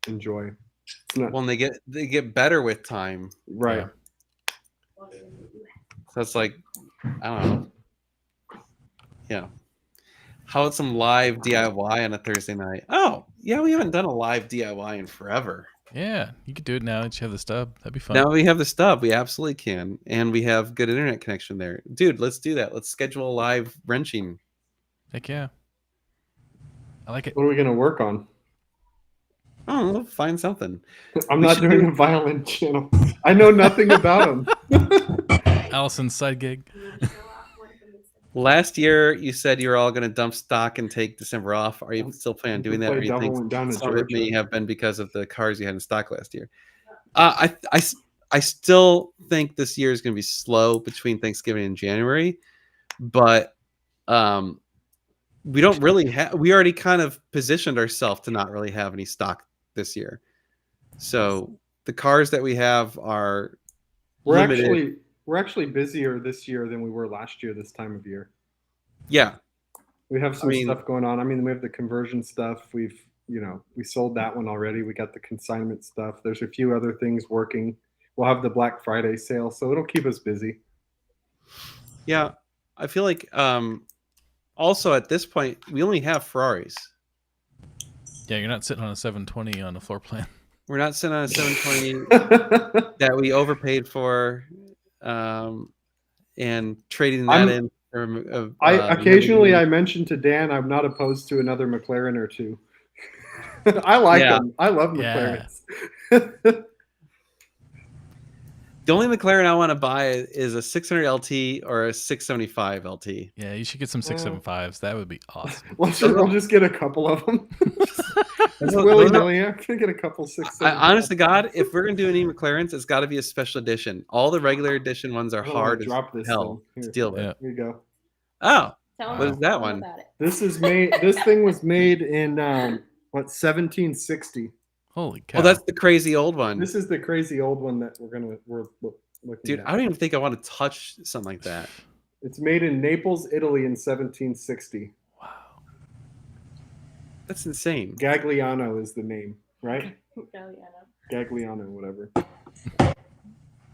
Speaker 3: enjoy. It's not
Speaker 1: Well, and they get better with time.
Speaker 3: right.
Speaker 1: So it's like, I don't know. Yeah. How about some live DIY on a Thursday night? Oh, yeah, we haven't done a live DIY in forever.
Speaker 2: Yeah. You could do it now that you have the stub. That'd be fun.
Speaker 1: Now we have the stub. We absolutely can. And we have good internet connection there. Dude, let's do that. Let's schedule a live wrenching.
Speaker 2: Heck yeah. I like it.
Speaker 3: What are we gonna work on?
Speaker 1: Oh, we'll find something.
Speaker 3: I'm
Speaker 1: We
Speaker 3: not
Speaker 1: should
Speaker 3: doing
Speaker 1: do-
Speaker 3: a violin channel. I know nothing about them.
Speaker 2: Allison's side gig.
Speaker 1: Last year, you said you were all going to dump stock and take December off. Are you still planning on doing that? Or
Speaker 3: Play
Speaker 1: you
Speaker 3: Devil
Speaker 1: think
Speaker 3: Went Down to
Speaker 1: some of it may
Speaker 3: Georgia.
Speaker 1: have been because of the cars you had in stock last year? I still think this year is going to be slow between Thanksgiving and January, but we don't really have. We already kind of positioned ourselves to not really have any stock this year, so the cars that we have are
Speaker 3: We're
Speaker 1: limited.
Speaker 3: actually busier this year than we were last year this time of year.
Speaker 1: Yeah,
Speaker 3: We have some
Speaker 1: mean-
Speaker 3: stuff going on. I mean, we have the conversion stuff. We've we sold that one already. We got the consignment stuff. There's a few other things working. We'll have the Black Friday sale, so it'll keep us busy.
Speaker 1: Yeah, I feel like also at this point we only have Ferraris.
Speaker 2: Yeah, you're not sitting on a 720 on a floor plan.
Speaker 1: We're not sitting on a 720 that we overpaid for, and trading that in.
Speaker 3: Occasionally I mentioned to Dan I'm not opposed to another McLaren or two. I like them. I love
Speaker 2: Yeah.
Speaker 3: McLarens.
Speaker 1: The only McLaren I want to buy is a 600 LT or a 675 LT.
Speaker 2: Yeah, you should get some 675s. That would be awesome.
Speaker 3: We'll just get a couple of them.
Speaker 1: Those
Speaker 3: Willy
Speaker 1: are-
Speaker 3: nilly. I'm gonna get a couple 675.
Speaker 1: Honest to God, if we're gonna do any McLarens, it's got to be a special edition. All the regular edition ones are
Speaker 3: I don't wanna
Speaker 1: hard as
Speaker 3: drop this
Speaker 1: hell
Speaker 3: thing.
Speaker 1: to
Speaker 3: Here.
Speaker 1: deal with.
Speaker 2: Yeah.
Speaker 3: Here you go.
Speaker 1: Oh,
Speaker 5: Tell
Speaker 1: what
Speaker 5: me
Speaker 1: is that
Speaker 5: all
Speaker 1: one?
Speaker 5: about it.
Speaker 3: This is made. This thing was made in 1760.
Speaker 2: Holy cow.
Speaker 1: well, that's the crazy old one,
Speaker 3: This is the crazy old one that we're looking
Speaker 1: dude.
Speaker 3: at.
Speaker 1: I don't even think I want to touch something like that.
Speaker 3: It's made in Naples, Italy, in 1760.
Speaker 2: Wow.
Speaker 1: That's insane.
Speaker 3: Gagliano is the name, right?
Speaker 5: Gagliano.
Speaker 3: Gagliano, whatever.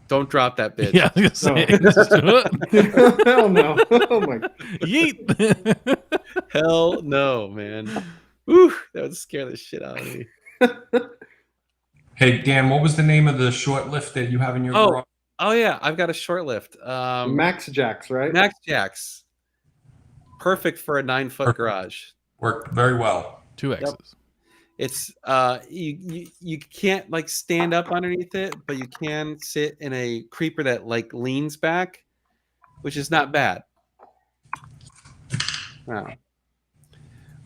Speaker 1: Don't drop that bitch.
Speaker 2: Yeah, I was gonna say.
Speaker 3: Hell no! Oh my!
Speaker 2: Yeet.
Speaker 1: Hell no, man. Woo, that would scare the shit out of me.
Speaker 4: Hey Dan, what was the name of the short lift that you have in your garage?
Speaker 1: Oh yeah, I've got a short lift.
Speaker 3: Max Jacks, right?
Speaker 1: Max Jacks. Perfect for a 9-foot garage.
Speaker 4: Worked very well.
Speaker 2: 2 X's.
Speaker 1: It's you can't like stand up underneath it, but you can sit in a creeper that like leans back, which is not bad. Wow.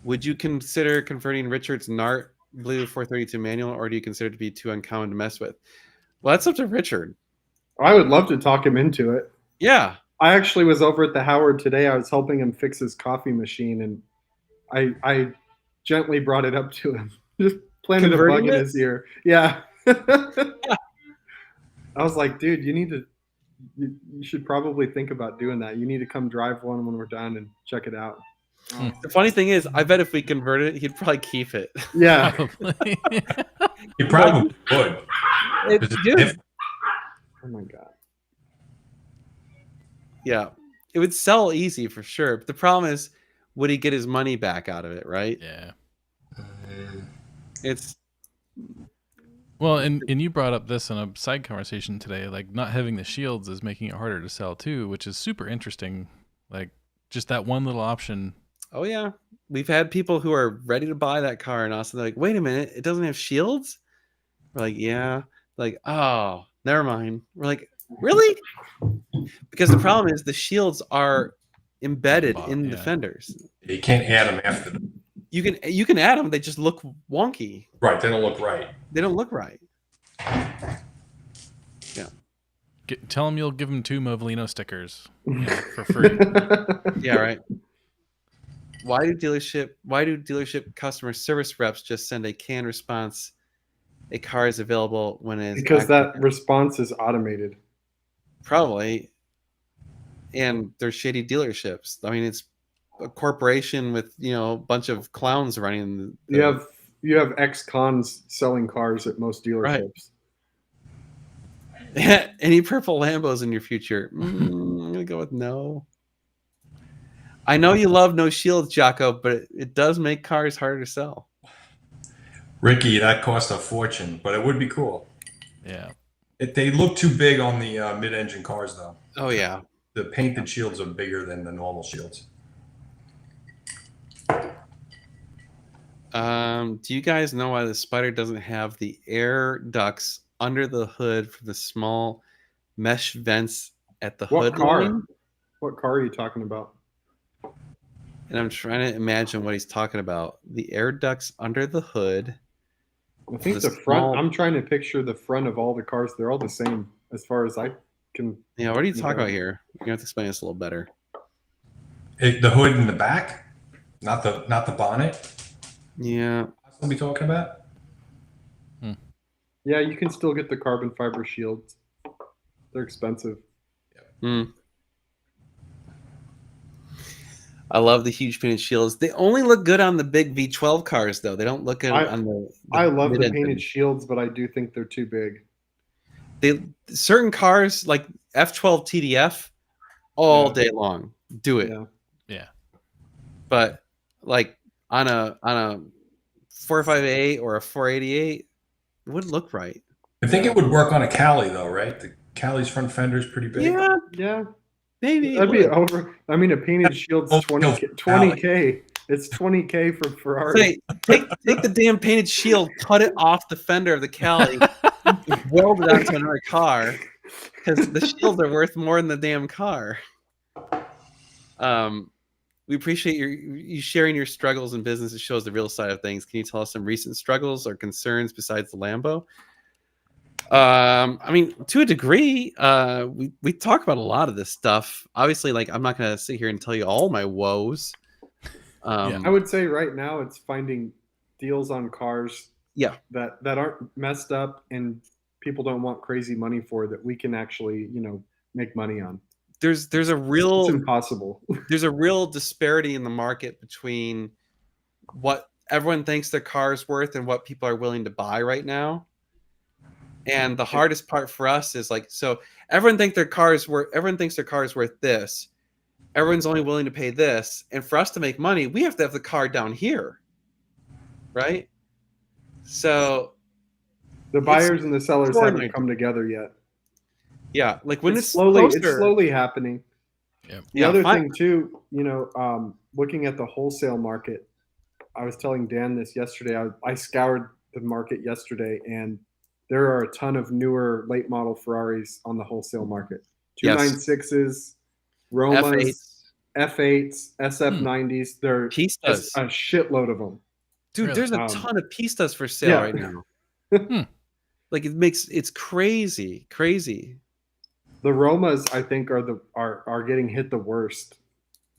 Speaker 1: Would you consider converting Richard's Nart Blue 432 manual, or do you consider it to be too uncommon to mess with? Well, that's up to Richard.
Speaker 3: I would love to talk him into it.
Speaker 1: Yeah.
Speaker 3: I actually was over at the Howard today. I was helping him fix his coffee machine, and I gently brought it up to him. Just planted a bug
Speaker 1: Converting
Speaker 3: in
Speaker 1: it?
Speaker 3: his ear. Yeah. I was like, dude, you should probably think about doing that. You need to come drive one when we're done and check it out.
Speaker 1: The funny thing is, I bet if we converted it, he'd probably keep it.
Speaker 3: Yeah.
Speaker 2: Probably.
Speaker 4: You probably would.
Speaker 1: Dude,
Speaker 3: Oh my god.
Speaker 1: yeah, it would sell easy for sure. But the problem is, would he get his money back out of it? Right?
Speaker 2: Yeah.
Speaker 1: It's
Speaker 2: Well, and you brought up this in a side conversation today, like not having the shields is making it harder to sell too, which is super interesting. Like just that one little option.
Speaker 1: oh yeah, we've had people who are ready to buy that car, and also they're like, wait a minute, it doesn't have shields. We're like, yeah. Like, oh, never mind. We're like, really? Because the problem is the shields are embedded in the
Speaker 2: Yeah.
Speaker 1: fenders.
Speaker 4: You can't add them after them.
Speaker 1: You can add them. They just look wonky.
Speaker 4: Right, they don't look right.
Speaker 1: They don't look right.
Speaker 2: Tell them you'll give them 2 Movolino stickers for free.
Speaker 1: Yeah, right. Why do dealership customer service reps just send a canned response? A car is available when it's
Speaker 3: Because that response is automated.
Speaker 1: probably, and they're shady dealerships. I mean, it's a corporation with a bunch of clowns running.
Speaker 3: You have ex-cons selling cars at most dealerships.
Speaker 1: Any purple Lambos in your future? I'm gonna go with no. I know you love no shields, Jocko, but it does make cars harder to sell.
Speaker 4: Ricky, that costs a fortune, but it would be cool.
Speaker 2: Yeah.
Speaker 4: They look too big on the mid-engine cars, though.
Speaker 1: Oh yeah.
Speaker 4: The painted shields are bigger than the normal shields.
Speaker 1: Do you guys know why the Spider doesn't have the air ducts under the hood for the small mesh vents at the
Speaker 3: What
Speaker 1: hood
Speaker 3: car?
Speaker 1: line?
Speaker 3: What car are you talking about?
Speaker 1: And I'm trying to imagine what he's talking about. The air ducts under the hood.
Speaker 3: I think
Speaker 1: The
Speaker 3: the front.
Speaker 1: small-
Speaker 3: I'm trying to picture the front of all the cars. They're all the same as far as I can.
Speaker 1: Yeah, what are you talking
Speaker 3: Yeah.
Speaker 1: about here? You have to explain this a little better.
Speaker 4: The hood in the back, not the bonnet.
Speaker 1: Yeah.
Speaker 4: That's what we talking about.
Speaker 3: Yeah, you can still get the carbon fiber shields. They're expensive.
Speaker 1: Hmm. I love the huge painted shields. They only look good on the big V12 cars, though. They don't look good on the
Speaker 3: I love the
Speaker 1: mid-engine.
Speaker 3: painted shields, but I do think they're too big.
Speaker 1: Certain cars like F12 TDF all
Speaker 3: Yeah.
Speaker 1: day long do it.
Speaker 3: Yeah.
Speaker 2: Yeah.
Speaker 1: But like on a 458 or a 488, it wouldn't look right.
Speaker 4: I think it would work on a Cali though, right? The Cali's front fender is pretty big.
Speaker 1: Yeah,
Speaker 3: Yeah.
Speaker 1: maybe.
Speaker 3: That'd be over. I mean, a painted shield's
Speaker 4: Oh,
Speaker 3: 20K. It's 20K for Ferrari.
Speaker 1: Say, take the damn painted shield, cut it off the fender of the Cali, weld it onto another car, because the shields are worth more than the damn car. We appreciate you sharing your struggles in business. It shows the real side of things. Can you tell us some recent struggles or concerns besides the Lambo? I mean, to a degree, we talk about a lot of this stuff. Obviously, like I'm not gonna sit here and tell you all my woes.
Speaker 3: I would say right now it's finding deals on cars
Speaker 1: Yeah.
Speaker 3: that aren't messed up and people don't want crazy money for, that we can actually, make money on.
Speaker 1: There's a
Speaker 3: It's
Speaker 1: real
Speaker 3: impossible.
Speaker 1: there's a real disparity in the market between what everyone thinks their car is worth and what people are willing to buy right now. And the hardest part for us is like, so everyone thinks their car is worth this. Everyone's only willing to pay this. And for us to make money, we have to have the car down here. Right? So
Speaker 3: The buyers and the sellers
Speaker 1: extraordinary.
Speaker 3: haven't come together yet.
Speaker 1: yeah, like when
Speaker 3: It's slowly
Speaker 1: closer-
Speaker 3: happening.
Speaker 2: Yep.
Speaker 3: The
Speaker 1: Yeah,
Speaker 3: other
Speaker 1: fine.
Speaker 3: thing too, looking at the wholesale market, I was telling Dan this yesterday. I scoured the market yesterday, and there are a ton of newer late model Ferraris on the wholesale market.
Speaker 1: Yes.
Speaker 3: 296s, Romas,
Speaker 1: F8s,
Speaker 3: F8s, SF90s. There's
Speaker 1: Pistas.
Speaker 3: a shitload of them.
Speaker 1: Dude,
Speaker 2: Really?
Speaker 1: there's a ton of Pistas for sale
Speaker 3: Yeah.
Speaker 1: right now.
Speaker 2: Hmm.
Speaker 1: Like it's crazy.
Speaker 3: The Romas, I think, are getting hit the worst.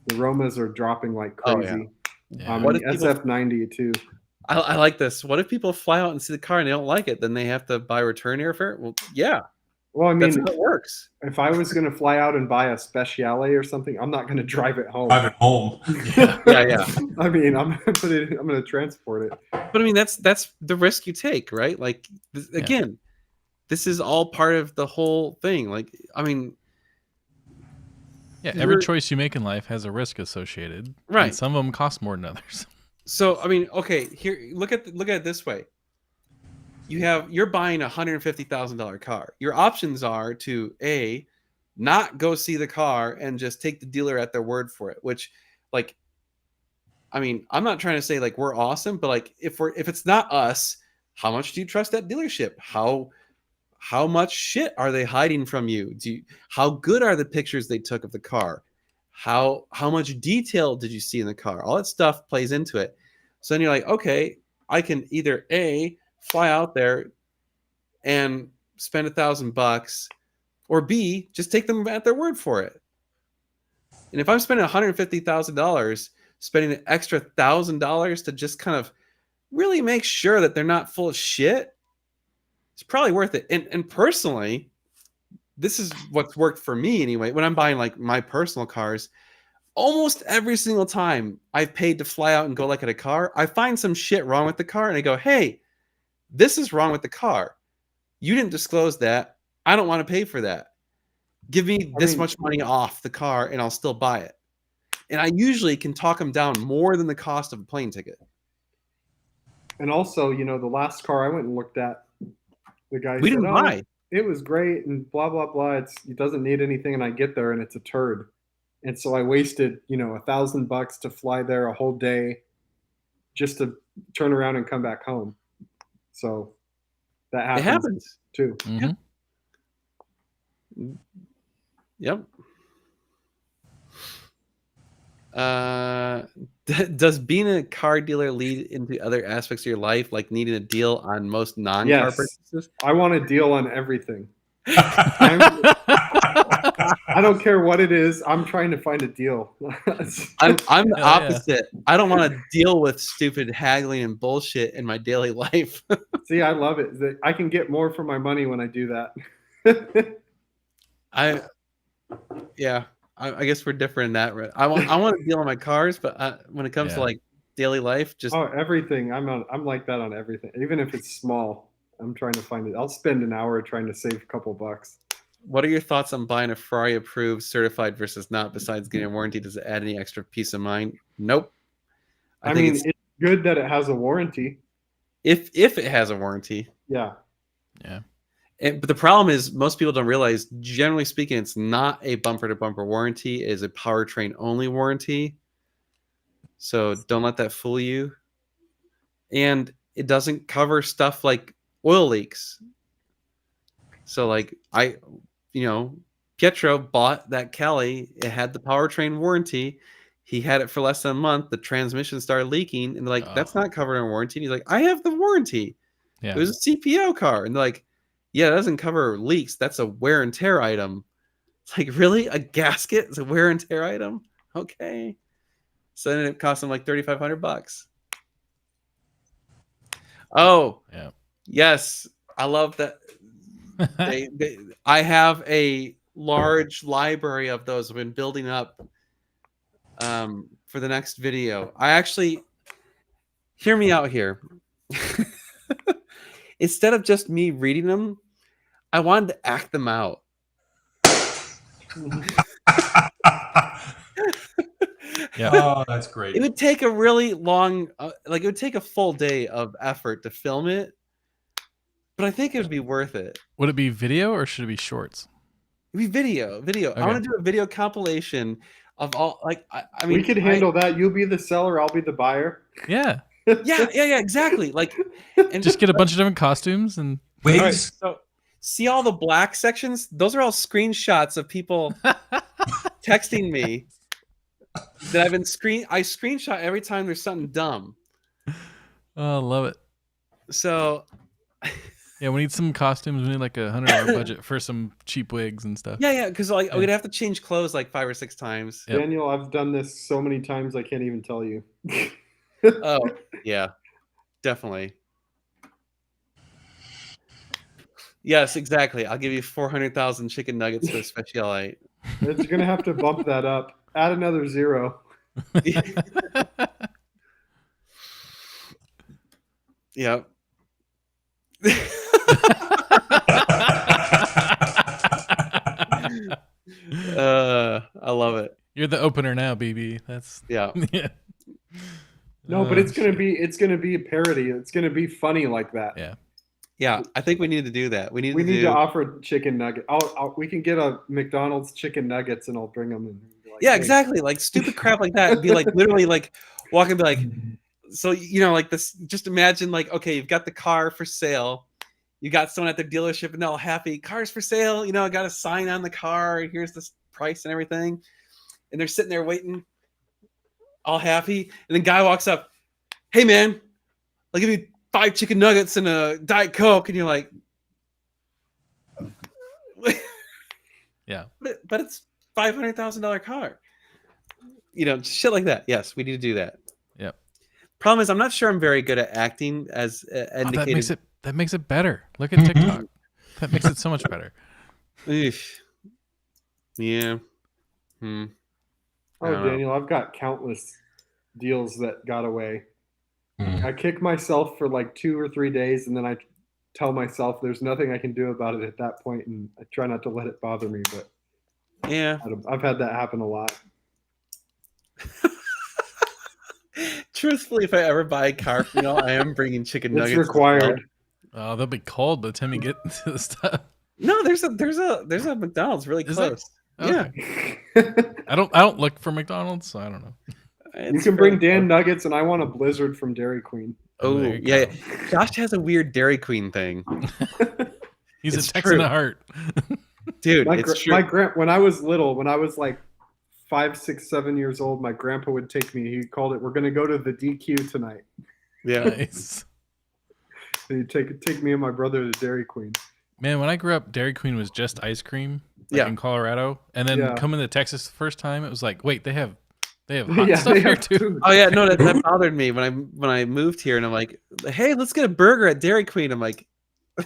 Speaker 3: The Romas are dropping like
Speaker 1: Oh, yeah.
Speaker 3: crazy.
Speaker 2: Yeah.
Speaker 1: What if people-
Speaker 3: SF90 too.
Speaker 1: I like this. What if people fly out and see the car and they don't like it? Then they have to buy return airfare? Well, yeah,
Speaker 3: Well, I
Speaker 1: that's
Speaker 3: mean,
Speaker 1: how it works.
Speaker 3: if I was going to fly out and buy a Speciale or something, I'm not going to drive it home.
Speaker 4: Drive it home.
Speaker 2: Yeah.
Speaker 1: Yeah.
Speaker 3: I mean, I'm going to transport it.
Speaker 1: But I mean, that's the risk you take, right? Like, again, this is all part of the whole thing. Like, I mean,
Speaker 2: Yeah, every
Speaker 1: You're-
Speaker 2: choice you make in life has a risk associated.
Speaker 1: Right.
Speaker 2: And some of them cost more than others.
Speaker 1: so I mean, okay, here, look at it this way. You're buying a $150,000 car. Your options are to not go see the car and just take the dealer at their word for it, which, like, I mean, I'm not trying to say like we're awesome, but like if it's not us, how much do you trust that dealership? How much shit are they hiding from you? How good are the pictures they took of the car? How much detail did you see in the car? All that stuff plays into it. So then you're like, okay, I can either fly out there and spend $1,000, or B, just take them at their word for it. And if I'm spending $150,000, spending an extra $1,000 to just kind of really make sure that they're not full of shit, it's probably worth it. And personally, this is what's worked for me anyway. When I'm buying like my personal cars, almost every single time I've paid to fly out and go look at a car, I find some shit wrong with the car and I go, hey, this is wrong with the car. You didn't disclose that. I don't want to pay for that. Give me this much money off the car and I'll still buy it. And I usually can talk them down more than the cost of a plane ticket.
Speaker 3: And also, the last car I went and looked at, the guy
Speaker 1: We
Speaker 3: said,
Speaker 1: didn't buy.
Speaker 3: it was great and blah, blah, blah. It doesn't need anything. And I get there and it's a turd. And so I wasted, $1,000 to fly there a whole day just to turn around and come back home. So that
Speaker 1: It happens.
Speaker 3: too.
Speaker 2: Mhm.
Speaker 1: Yep. Does being a car dealer lead into other aspects of your life, like needing a deal on most non-car
Speaker 3: Yes.
Speaker 1: purchases?
Speaker 3: I want a deal on everything. I don't care what it is. I'm trying to find a deal.
Speaker 1: I'm the
Speaker 2: Hell yeah.
Speaker 1: opposite. I don't want to deal with stupid haggling and bullshit in my daily life.
Speaker 3: See, I love it. I can get more for my money when I do that.
Speaker 1: I guess we're different in that. I want to deal on my cars, but when it comes to
Speaker 2: Yeah.
Speaker 1: like daily life, just
Speaker 3: Oh, everything. I'm like that on everything. Even if it's small, I'm trying to find it. I'll spend an hour trying to save a couple bucks.
Speaker 1: what are your thoughts on buying a Ferrari approved certified versus not? Besides getting a warranty, does it add any extra peace of mind? Nope.
Speaker 3: I
Speaker 1: think
Speaker 3: mean, it's good that it has a warranty.
Speaker 1: if it has a warranty.
Speaker 3: Yeah.
Speaker 2: Yeah.
Speaker 1: But the problem is most people don't realize, generally speaking, it's not a bumper to bumper warranty, it is a powertrain only warranty. So don't let that fool you. And it doesn't cover stuff like oil leaks. So like Pietro bought that Kelly, it had the powertrain warranty. He had it for less than a month. The transmission started leaking, and they're like, that's not covered in warranty. And he's like, I have the warranty.
Speaker 2: Yeah.
Speaker 1: It was a CPO car. And they're like, yeah, it doesn't cover leaks. That's a wear and tear item. It's like, really? A gasket is a wear and tear item? Okay. So then it cost them like $3,500. Oh,
Speaker 2: Yeah.
Speaker 1: yes. I love that. I have a large library of those. I've been building up for the next video. I actually, hear me out here. Instead of just me reading them, I wanted to act them out.
Speaker 2: Yeah.
Speaker 4: Oh, that's great.
Speaker 1: It would take a really long, it would take a full day of effort to film it, but I think it would be worth it.
Speaker 2: Would it be video or should it be shorts?
Speaker 1: It'd be video.
Speaker 2: Okay.
Speaker 1: I want to do a video compilation of all, I mean,
Speaker 3: we could handle that. You'll be the seller. I'll be the buyer.
Speaker 2: Yeah.
Speaker 1: Yeah, exactly. And
Speaker 2: Just get a bunch of different costumes and
Speaker 4: Wigs.
Speaker 1: All right, so see all the black sections? Those are all screenshots of people texting me that I screenshot every time there's something dumb.
Speaker 2: oh, love it.
Speaker 1: So
Speaker 2: Yeah, we need some costumes. We need like $100 budget for some cheap wigs and stuff.
Speaker 1: yeah, because we'd have to change clothes like 5 or 6 times.
Speaker 2: Yep.
Speaker 3: Daniel, I've done this so many times I can't even tell you.
Speaker 1: Oh, yeah, definitely. Yes, exactly. I'll give you 400,000 chicken nuggets for a specialite.
Speaker 3: It's gonna have to bump that up. Add another 0.
Speaker 1: Yep. I love it.
Speaker 2: You're the opener now, BB. That's
Speaker 1: Yeah.
Speaker 2: yeah.
Speaker 3: No, but it's gonna be a parody. It's gonna be funny like that.
Speaker 2: Yeah.
Speaker 1: Yeah, I think we need to do that. We need
Speaker 3: to offer chicken nugget. We can get a McDonald's chicken nuggets and I'll bring them. And be like,
Speaker 1: yeah,
Speaker 3: "Hey."
Speaker 1: exactly. Like stupid crap like that. It'd be like literally like walking and be like, so like this, just imagine like, okay, you've got the car for sale. You got someone at the dealership and they're all happy. Car's for sale. I got a sign on the car. Here's this price and everything. And they're sitting there waiting, all happy. And then guy walks up, hey man, I'll give you 5 chicken nuggets and a Diet Coke. And you're like,
Speaker 2: Yeah.
Speaker 1: But it's $500,000 car. Shit like that. Yes, we need to do that.
Speaker 2: Yep.
Speaker 1: Problem is, I'm not sure I'm very good at acting, as indicated.
Speaker 2: That makes it better. Look at TikTok. That makes it so much better.
Speaker 1: Eesh. Yeah.
Speaker 3: Oh,
Speaker 1: I don't know.
Speaker 3: Daniel, I've got countless deals that got away.
Speaker 4: Mm.
Speaker 3: I kick myself for like 2 or 3 days, and then I tell myself there's nothing I can do about it at that point, and I try not to let it bother me. But
Speaker 1: Yeah.
Speaker 3: I've had that happen a lot.
Speaker 1: Truthfully, if I ever buy a car from y'all, I am bringing chicken nuggets.
Speaker 3: It's
Speaker 1: as
Speaker 3: required.
Speaker 2: Oh, they'll be cold by the time you get to the stuff.
Speaker 1: well. No, there's a McDonald's really
Speaker 2: Is there?
Speaker 1: close. Yeah.
Speaker 2: Okay. I don't look for McDonald's, so I don't know.
Speaker 3: You
Speaker 1: It's
Speaker 3: can bring
Speaker 1: really
Speaker 3: Dan
Speaker 1: close.
Speaker 3: Nuggets, and I want a Blizzard from Dairy Queen.
Speaker 1: Oh,
Speaker 2: There you
Speaker 1: yeah.
Speaker 2: go.
Speaker 1: Josh has a weird Dairy Queen thing.
Speaker 2: He's
Speaker 1: It's
Speaker 2: a Texan
Speaker 1: true.
Speaker 2: at heart.
Speaker 1: Dude,
Speaker 3: My,
Speaker 1: it's true.
Speaker 3: when I was little, when I was like 5, 6, 7 years old, my grandpa would take me. He called it, "We're going to go to the DQ tonight."
Speaker 1: Yeah.
Speaker 2: Nice.
Speaker 3: And he'd take me and my brother to Dairy Queen.
Speaker 2: Man, when I grew up, Dairy Queen was just ice cream,
Speaker 1: Yeah.
Speaker 2: in Colorado, and then
Speaker 3: Yeah.
Speaker 2: coming to Texas the first time, it was like, wait, they have hot
Speaker 3: Yeah,
Speaker 2: stuff
Speaker 3: they
Speaker 2: here
Speaker 3: have
Speaker 2: too.
Speaker 3: food.
Speaker 1: Oh yeah, no, that bothered me when I moved here, and I'm like, hey, let's get a burger at Dairy Queen. I'm like,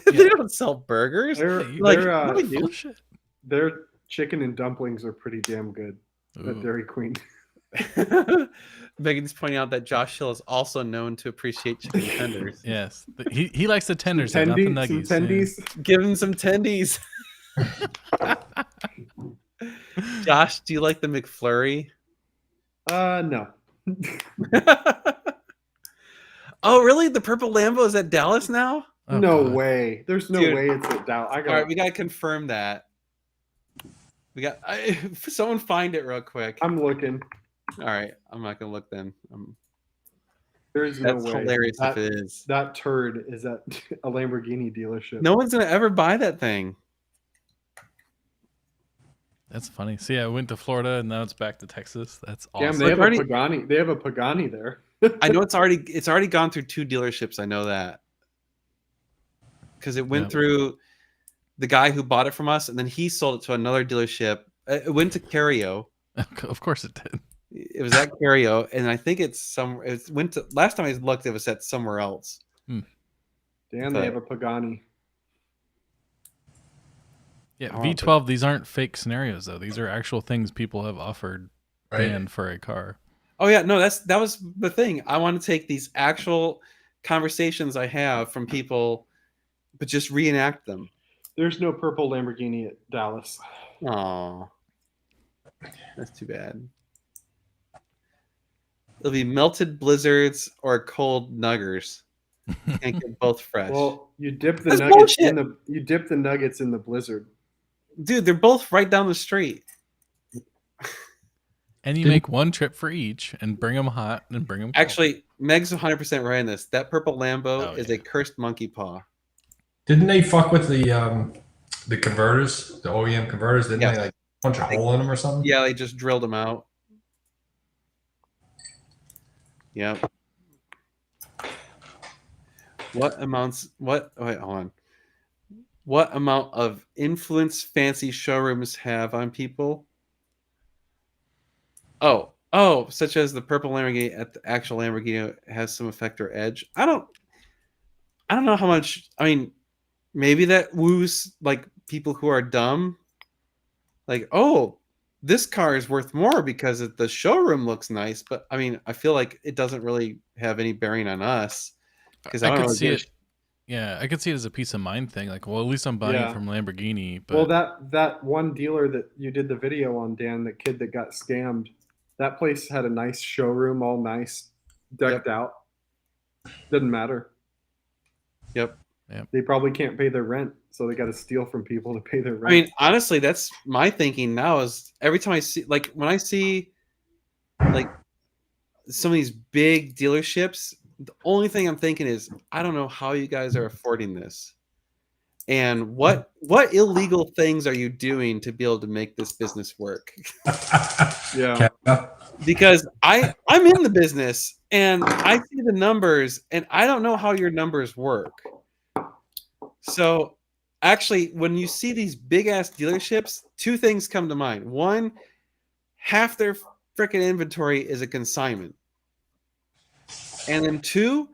Speaker 1: they don't sell burgers.
Speaker 3: They're
Speaker 2: Like,
Speaker 3: they're,
Speaker 1: what do we do?
Speaker 2: Bullshit.
Speaker 3: they're chicken and dumplings are pretty damn good at
Speaker 2: Ooh.
Speaker 3: Dairy Queen.
Speaker 1: Megan's pointing out that Josh Hill is also known to appreciate chicken tenders.
Speaker 2: Yes, he likes the tenders, though, not the nuggies.
Speaker 3: Some
Speaker 2: yeah.
Speaker 3: tendies.
Speaker 1: Give him some tendies. Josh, do you like the McFlurry?
Speaker 3: No.
Speaker 1: Oh, really? The purple Lambo is at Dallas now?
Speaker 2: Oh,
Speaker 3: No
Speaker 2: God.
Speaker 3: way. There's no
Speaker 1: Dude.
Speaker 3: way it's at Dow. I
Speaker 1: All
Speaker 3: got.
Speaker 1: right, we gotta confirm that. Someone find it real quick.
Speaker 3: I'm looking.
Speaker 1: All right, I'm not gonna look then.
Speaker 3: There is no
Speaker 1: That's
Speaker 3: way.
Speaker 1: hilarious
Speaker 3: that,
Speaker 1: if it is.
Speaker 3: that turd is at a Lamborghini dealership.
Speaker 1: No one's gonna ever buy that thing.
Speaker 2: That's funny. So yeah, I went to Florida and now it's back to Texas. That's
Speaker 3: Damn,
Speaker 2: awesome.
Speaker 3: they
Speaker 1: Look,
Speaker 3: have
Speaker 1: already-
Speaker 3: a Pagani. They have a Pagani there.
Speaker 1: I know it's already gone through 2 dealerships. I know that because it went
Speaker 2: Yeah.
Speaker 1: through the guy who bought it from us, and then he sold it to another dealership. It went to Cario.
Speaker 2: Of course it did.
Speaker 1: It was at Cario, and I think it went to last time I looked, it was at somewhere else.
Speaker 3: Damn,
Speaker 1: But-
Speaker 3: they have a Pagani.
Speaker 2: Yeah,
Speaker 1: Oh,
Speaker 2: V12. These aren't fake scenarios though. These are actual things people have offered
Speaker 4: Right.
Speaker 2: Dan for a car.
Speaker 1: Oh yeah, no, that was the thing. I want to take these actual conversations I have from people, but just reenact them.
Speaker 3: There's no purple Lamborghini at Dallas.
Speaker 1: Oh, that's too bad. It'll be melted blizzards or cold nuggers. Can't get both fresh.
Speaker 3: Well, you dip the
Speaker 1: That's
Speaker 3: nuggets
Speaker 1: bullshit.
Speaker 3: in the blizzard.
Speaker 1: Dude, they're both right down the street.
Speaker 2: And you
Speaker 4: Didn't-
Speaker 2: make one trip for each and bring them hot and bring them.
Speaker 1: Actually, Meg's 100% right in this. That purple Lambo
Speaker 2: Oh,
Speaker 1: is
Speaker 2: yeah.
Speaker 1: a cursed monkey paw.
Speaker 4: Didn't they fuck with the converters, the OEM converters? Didn't
Speaker 1: Yeah.
Speaker 4: they like punch a hole in them or something?
Speaker 1: Yeah, they just drilled them out. Yep. Wait, hold on. What amount of influence fancy showrooms have on people? Oh, such as the purple Lamborghini at the actual Lamborghini has some effect or edge. I don't know how much. I mean, maybe that woos like people who are dumb. Like, oh, this car is worth more because the showroom looks nice. But I mean, I feel like it doesn't really have any bearing on us because I
Speaker 2: I
Speaker 1: don't
Speaker 2: could
Speaker 1: really
Speaker 2: see
Speaker 1: give a
Speaker 2: it. Yeah, I could see it as a peace of mind thing. Like, well, at least I'm buying
Speaker 3: Yeah.
Speaker 2: it from Lamborghini. But
Speaker 3: Well, that one dealer that you did the video on, Dan, the kid that got scammed, that place had a nice showroom, all nice, decked out. Doesn't matter.
Speaker 1: Yep.
Speaker 3: They probably can't pay their rent, so they got to steal from people to pay their rent.
Speaker 1: I mean, honestly, that's my thinking now. Is every time I see, like, when I see, like, some of these big dealerships, the only thing I'm thinking is, I don't know how you guys are affording this, and what illegal things are you doing to be able to make this business work?
Speaker 3: yeah.
Speaker 1: Because I'm in the business and I see the numbers, and I don't know how your numbers work. So actually, when you see these big ass dealerships, 2 things come to mind. One, half their freaking inventory is a consignment. And then 2,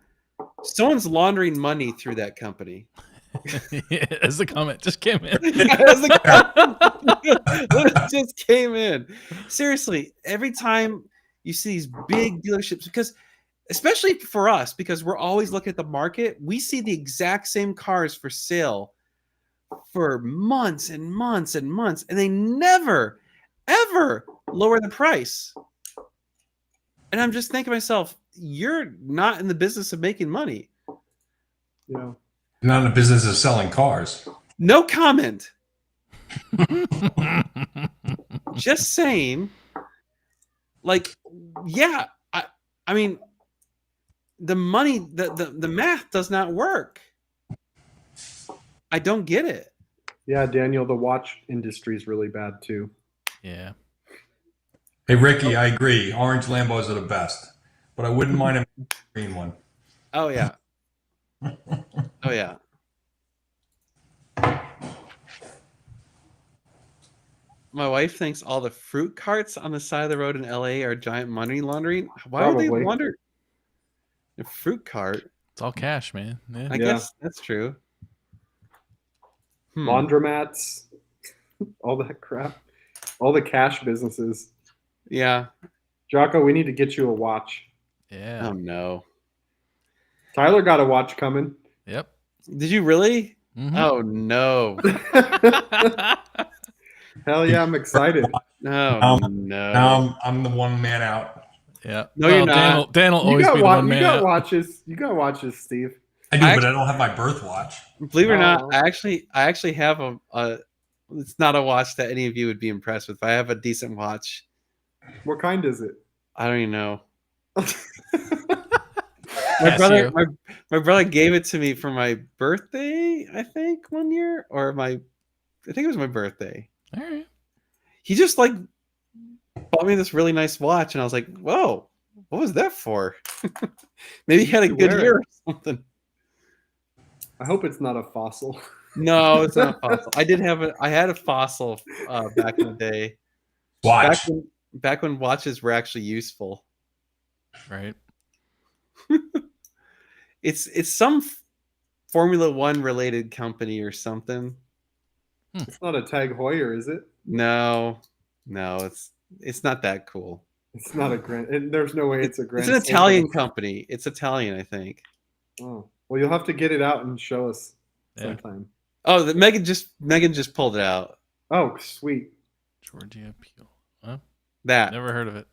Speaker 1: someone's laundering money through that company.
Speaker 2: as the comment just came in.
Speaker 1: It just came in. Seriously, every time you see these big dealerships, because especially for us, because we're always looking at the market, we see the exact same cars for sale for months and months and months, and they never, ever lower the price. And I'm just thinking to myself, you're not in the business of making money.
Speaker 3: Yeah.
Speaker 4: Not in the business of selling cars.
Speaker 1: No comment. Just saying. Like, yeah, I mean, the money, the math does not work. I don't get it.
Speaker 3: Yeah, Daniel, the watch industry is really bad too.
Speaker 2: Yeah.
Speaker 4: Hey, Ricky, I agree. Orange Lambos are the best, but I wouldn't mind a green one.
Speaker 1: Oh yeah. Oh yeah. My wife thinks all the fruit carts on the side of the road in LA are giant money laundering. Why would they
Speaker 3: Probably.
Speaker 1: launder a fruit cart?
Speaker 2: It's all cash, man. Yeah.
Speaker 1: I
Speaker 3: Yeah.
Speaker 1: guess that's true.
Speaker 3: Laundromats, all that crap. All the cash businesses.
Speaker 1: Yeah.
Speaker 3: Jocko, we need to get you a watch.
Speaker 2: Yeah.
Speaker 1: Oh no.
Speaker 3: Tyler got a watch coming.
Speaker 2: Yep.
Speaker 1: Did you really?
Speaker 2: Mhm.
Speaker 1: Oh no.
Speaker 3: Hell yeah, I'm excited.
Speaker 1: No,
Speaker 4: Um,
Speaker 1: no.
Speaker 4: Now I'm the one man out.
Speaker 2: Yeah.
Speaker 1: No, you're not.
Speaker 2: Dan will
Speaker 3: You
Speaker 2: always
Speaker 3: got,
Speaker 2: be the one man.
Speaker 3: got
Speaker 2: out.
Speaker 3: watches. You got watches, Steve.
Speaker 4: I do,
Speaker 1: I
Speaker 4: but I don't have my birth watch.
Speaker 1: Believe it or not,
Speaker 3: Oh.
Speaker 1: I actually have a. It's not a watch that any of you would be impressed with. But I have a decent watch.
Speaker 3: What kind is it?
Speaker 1: I don't even know.
Speaker 2: Casio.
Speaker 1: My brother gave it to me for my birthday, I think, one year, or I think it was my birthday.
Speaker 2: All right.
Speaker 1: He just like bought me this really nice watch, and I was like, "Whoa, what was that for?" Maybe he had a
Speaker 3: You
Speaker 1: good
Speaker 3: wear
Speaker 1: year or something.
Speaker 3: I hope it's not a fossil.
Speaker 1: No, it's not a fossil. I had a fossil back in the day.
Speaker 4: Watch.
Speaker 1: Back when watches were actually useful.
Speaker 2: Right.
Speaker 1: It's some Formula One related company or something.
Speaker 3: It's not a Tag Heuer, is it?
Speaker 1: No, it's not that cool.
Speaker 3: It's not a Grand. There's no way it's a Grand.
Speaker 1: It's an Italian company. It's Italian, I think.
Speaker 3: Oh well, you'll have to get it out and show us
Speaker 2: Yeah.
Speaker 3: sometime.
Speaker 1: Oh, Megan just pulled it out.
Speaker 3: Oh, sweet.
Speaker 2: Georgia Peel. Huh?
Speaker 1: That.
Speaker 2: Never heard of it.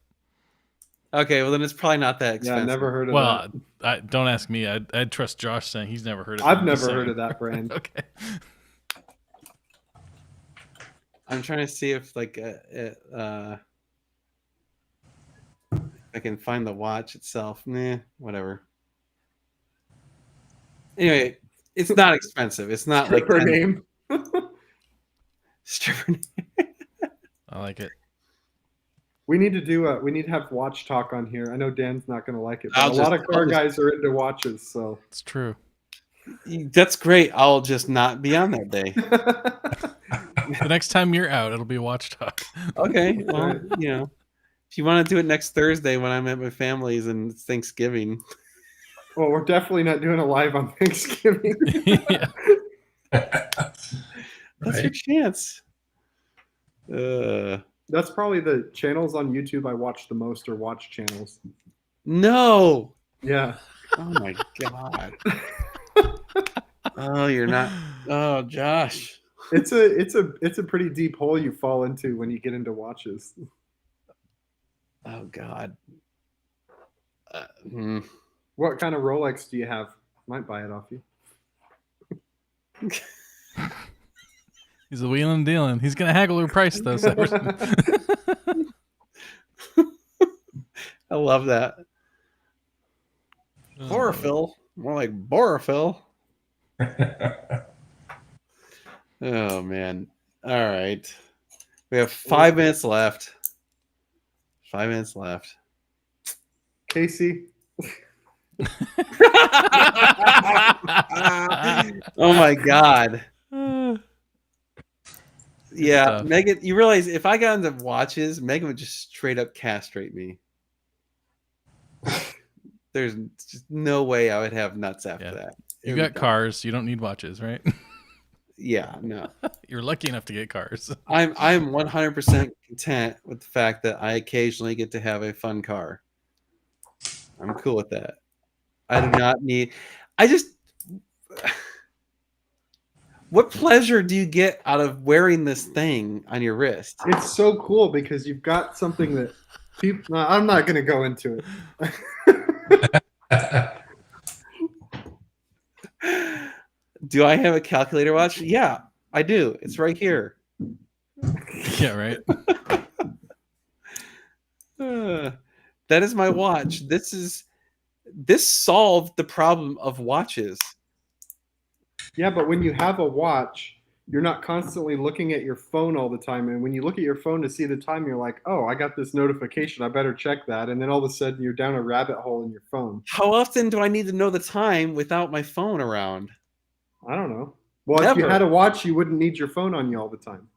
Speaker 1: Okay, well then it's probably not that expensive.
Speaker 3: Yeah, never heard of
Speaker 2: Well,
Speaker 3: that.
Speaker 2: don't ask me. I'd trust Josh saying he's never heard of it.
Speaker 3: I've
Speaker 2: I'm
Speaker 3: never
Speaker 2: just
Speaker 3: heard
Speaker 2: saying.
Speaker 3: of that brand.
Speaker 2: Okay.
Speaker 1: I'm trying to see if like I can find the watch itself. Nah, whatever. Anyway, it's not expensive. It's not like
Speaker 3: Her
Speaker 1: 10
Speaker 3: name.
Speaker 1: stripper.
Speaker 2: I like it.
Speaker 3: We need to do we need to have watch talk on here. I know Dan's not going to like it, but
Speaker 1: I'll
Speaker 3: a lot of
Speaker 1: just-
Speaker 3: car
Speaker 1: I'll just-
Speaker 3: guys are into watches. So
Speaker 2: It's true.
Speaker 1: That's great. I'll just not be on that day.
Speaker 2: The next time you're out, it'll be Watch Talk.
Speaker 1: Okay. Well, if you want to do it next Thursday when I'm at my family's and it's Thanksgiving.
Speaker 3: well, we're definitely not doing a live on Thanksgiving.
Speaker 2: Yeah.
Speaker 1: That's your
Speaker 4: Right.
Speaker 1: chance.
Speaker 3: That's probably the channels on YouTube I watch the most are watch channels.
Speaker 1: No.
Speaker 3: Yeah.
Speaker 1: Oh my god. Oh, you're not. Oh, Josh.
Speaker 3: It's a pretty deep hole you fall into when you get into watches.
Speaker 1: Oh god.
Speaker 3: What kind of Rolex do you have? Might buy it off you.
Speaker 2: He's a wheeling and dealing. He's gonna haggle her price though. Severson.
Speaker 1: I love that. Chlorophyll. More like Borophyll. Oh man. All right. We have 5 minutes left. 5 minutes left.
Speaker 3: Casey,
Speaker 1: Oh my god. Yeah,
Speaker 2: tough.
Speaker 1: Megan, you realize if I got into watches, Megan would just straight up castrate me. There's just no way I would have nuts after
Speaker 2: Yeah.
Speaker 1: that.
Speaker 2: You
Speaker 1: It
Speaker 2: got
Speaker 1: would-
Speaker 2: cars. You don't need watches, right?
Speaker 1: Yeah, no.
Speaker 2: You're lucky enough to get cars.
Speaker 1: I'm 100% content with the fact that I occasionally get to have a fun car. I'm cool with that. I do not need. I just. What pleasure do you get out of wearing this thing on your wrist?
Speaker 3: it's so cool because you've got something that people. No, I'm not going to go into it.
Speaker 1: Do I have a calculator watch? Yeah, I do. It's right here.
Speaker 2: Yeah, right.
Speaker 1: That is my watch. This solved the problem of watches.
Speaker 3: Yeah, but when you have a watch, you're not constantly looking at your phone all the time. And when you look at your phone to see the time, you're like, oh, I got this notification. I better check that. And then all of a sudden you're down a rabbit hole in your phone.
Speaker 1: How often do I need to know the time without my phone around?
Speaker 3: I don't know. Well, if you
Speaker 1: Never.
Speaker 3: had a watch, you wouldn't need your phone on you all the time.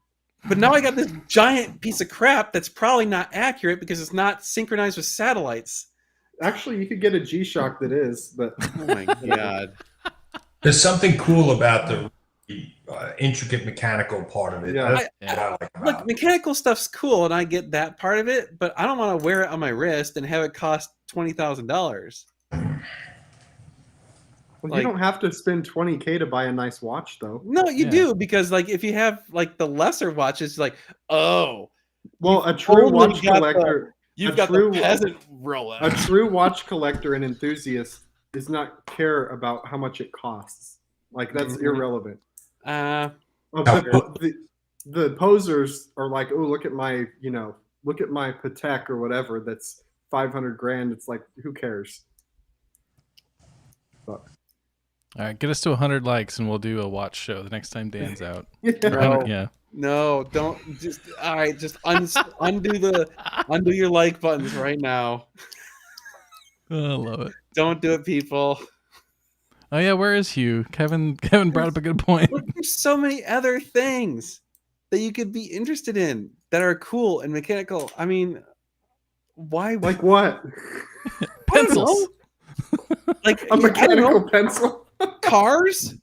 Speaker 1: But now I got this giant piece of crap that's probably not accurate because it's not synchronized with satellites.
Speaker 3: Actually, you could get a G-Shock that is, but
Speaker 1: Oh my god.
Speaker 4: There's something cool about the intricate mechanical part of it.
Speaker 3: Yeah.
Speaker 4: That's what I like
Speaker 1: Look,
Speaker 4: about it.
Speaker 1: mechanical stuff's cool, and I get that part of it, but I don't want to wear it on my wrist and have it cost $20,000.
Speaker 3: Well,
Speaker 1: Like-
Speaker 3: you don't have to spend $20K to buy a nice watch, though.
Speaker 1: No, you
Speaker 2: Yeah.
Speaker 1: do, because like if you have like the lesser watches, like, oh,
Speaker 3: Well, a
Speaker 1: You've
Speaker 3: true
Speaker 1: only
Speaker 3: watch
Speaker 1: got the-
Speaker 3: collector,
Speaker 1: you've
Speaker 3: A
Speaker 1: got
Speaker 3: true-
Speaker 1: the peasant Rolex.
Speaker 3: a true watch collector and enthusiast does not care about how much it costs. Like that's
Speaker 1: Mhm.
Speaker 3: irrelevant.
Speaker 1: Uh,
Speaker 3: The posers are like, oh, look at my Patek or whatever. That's 500 grand. It's like, who cares?
Speaker 2: All right, get us to 100 likes and we'll do a watch show the next time Dan's out.
Speaker 1: No.
Speaker 2: Yeah.
Speaker 1: no, don't just. All right, just undo your like buttons right now.
Speaker 2: Oh, I love it.
Speaker 1: Don't do it, people.
Speaker 2: Oh yeah, where is Hugh? Kevin brought up a good point.
Speaker 1: Look, there's so many other things that you could be interested in that are cool and mechanical. I mean, why?
Speaker 3: Like what?
Speaker 2: Pencils.
Speaker 1: Like
Speaker 3: A
Speaker 1: I don't
Speaker 3: mechanical
Speaker 1: know,
Speaker 3: pencil?
Speaker 1: cars.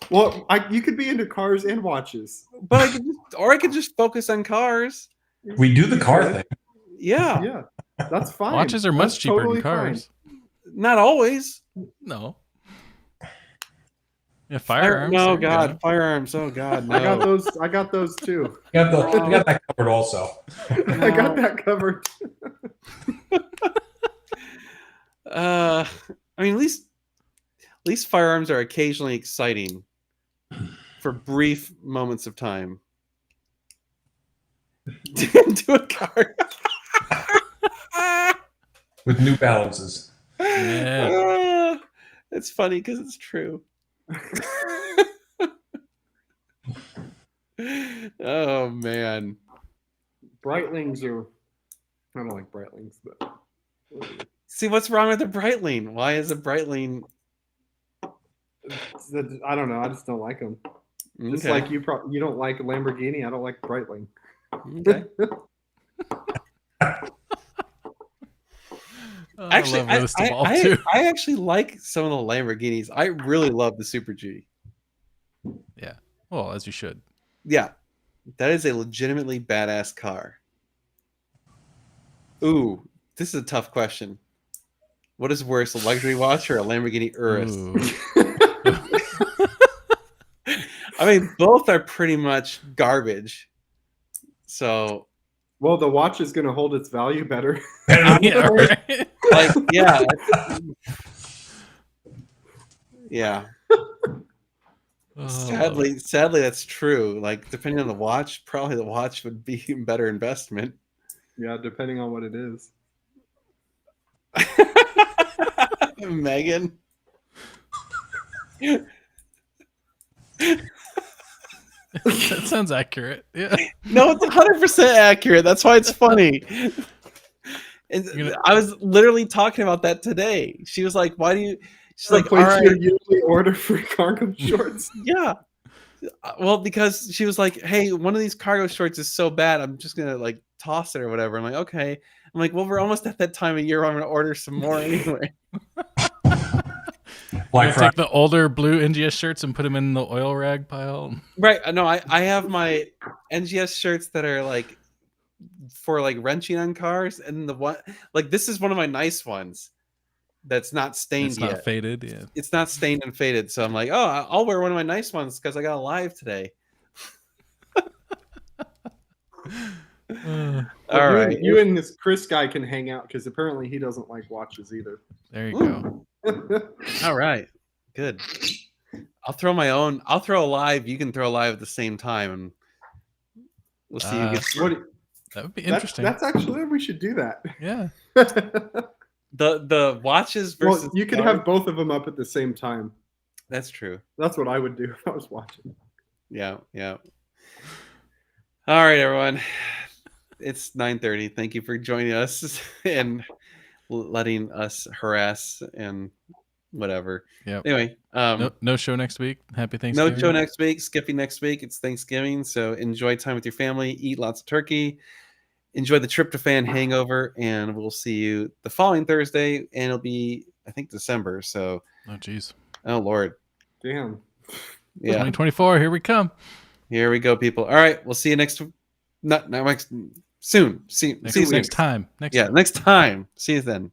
Speaker 3: Well, you could be into cars and watches.
Speaker 1: But I could just focus on cars.
Speaker 4: We do the car thing.
Speaker 1: Yeah,
Speaker 3: Yeah, that's fine.
Speaker 2: Watches are much
Speaker 3: That's
Speaker 2: cheaper
Speaker 3: totally
Speaker 2: than cars.
Speaker 1: not always.
Speaker 2: No. Yeah, firearms.
Speaker 1: No,
Speaker 2: there you
Speaker 1: God,
Speaker 2: go.
Speaker 1: firearms. Oh God, no.
Speaker 3: I got those too.
Speaker 4: We got that covered also.
Speaker 3: I got that covered.
Speaker 1: I mean, at least firearms are occasionally exciting for brief moments of time. Do a car.
Speaker 4: With New Balances.
Speaker 2: Yeah.
Speaker 1: It's funny because it's true. Oh man.
Speaker 3: Breitlings are. I don't like Breitlings, but
Speaker 1: See, what's wrong with the Breitling? Why is a Breitling?
Speaker 3: I don't know. I just don't like them. Just
Speaker 1: Okay.
Speaker 3: like you don't like Lamborghini. I don't like Breitling.
Speaker 1: Okay.
Speaker 2: Oh,
Speaker 1: Actually,
Speaker 2: I love Roast Evolve too.
Speaker 1: I actually like some of the Lamborghinis. I really love the Super G.
Speaker 2: Well, as you should.
Speaker 1: Yeah, that is a legitimately badass car. Ooh, this is a tough question. What is worse, a luxury watch or a Lamborghini Urus?
Speaker 2: Ooh.
Speaker 1: I mean, both are pretty much garbage. So,
Speaker 3: Well, the watch is going to hold its value better.
Speaker 2: Yeah, right?
Speaker 1: like, yeah, yeah.
Speaker 2: Oh,
Speaker 1: Sadly, that's true. Like, depending on the watch, probably the watch would be a better investment.
Speaker 3: Yeah, depending on what it is.
Speaker 1: Megan.
Speaker 2: that sounds accurate. Yeah.
Speaker 1: No, it's 100% accurate. That's why it's funny. And I was literally talking about that today. She was like, "Why do you?" She's
Speaker 3: The
Speaker 1: like, "All
Speaker 3: place
Speaker 1: right,
Speaker 3: you usually order for cargo shorts.
Speaker 1: yeah." Well, because she was like, "Hey, one of these cargo shorts is so bad, I'm just gonna like toss it or whatever." I'm like, "Okay." I'm like, "Well, we're almost at that time of year where I'm gonna order some more anyway."
Speaker 4: Black
Speaker 2: You
Speaker 4: Friday.
Speaker 2: take the older blue NGS shirts and put them in the oil rag pile.
Speaker 1: Right? No, I have my NGS shirts that are like for like wrenching on cars, and the one like this is one of my nice ones that's not stained
Speaker 2: It's
Speaker 1: yet.
Speaker 2: not faded. Yeah.
Speaker 1: It's not stained and faded, so I'm like, oh, I'll wear one of my nice ones because I got a live today.
Speaker 2: Uh,
Speaker 1: All
Speaker 3: you,
Speaker 1: right,
Speaker 3: you and this Chris guy can hang out because apparently he doesn't like watches either.
Speaker 2: there you go.
Speaker 1: all right, good. I'll throw my own. I'll throw a live. You can throw a live at the same time, and we'll see who gets
Speaker 3: What,
Speaker 2: That would be
Speaker 3: that's,
Speaker 2: interesting.
Speaker 3: that's actually we should do that.
Speaker 2: Yeah.
Speaker 1: the watches versus.
Speaker 3: Well, you could
Speaker 1: cars.
Speaker 3: have both of them up at the same time.
Speaker 1: That's true.
Speaker 3: That's what I would do if I was watching.
Speaker 1: Yeah, yeah. All right, everyone. It's 9:30. Thank you for joining us and letting us harass and whatever.
Speaker 2: Yep.
Speaker 1: Anyway,
Speaker 2: No show next week. Happy
Speaker 1: no
Speaker 2: Thanksgiving.
Speaker 1: show next week. Skippy next week. It's Thanksgiving, so enjoy time with your family. Eat lots of turkey. Enjoy the tryptophan hangover, and we'll see you the following Thursday. And it'll be, I think, December. So,
Speaker 2: Oh, jeez.
Speaker 1: oh Lord.
Speaker 3: Damn.
Speaker 1: Yeah.
Speaker 2: 2024, here we come.
Speaker 1: Here we go, people. All right. We'll see you next. Not next. Soon. See you
Speaker 2: Next,
Speaker 1: soon.
Speaker 2: next time. Next
Speaker 1: Yeah.
Speaker 2: time.
Speaker 1: Next time. See you then.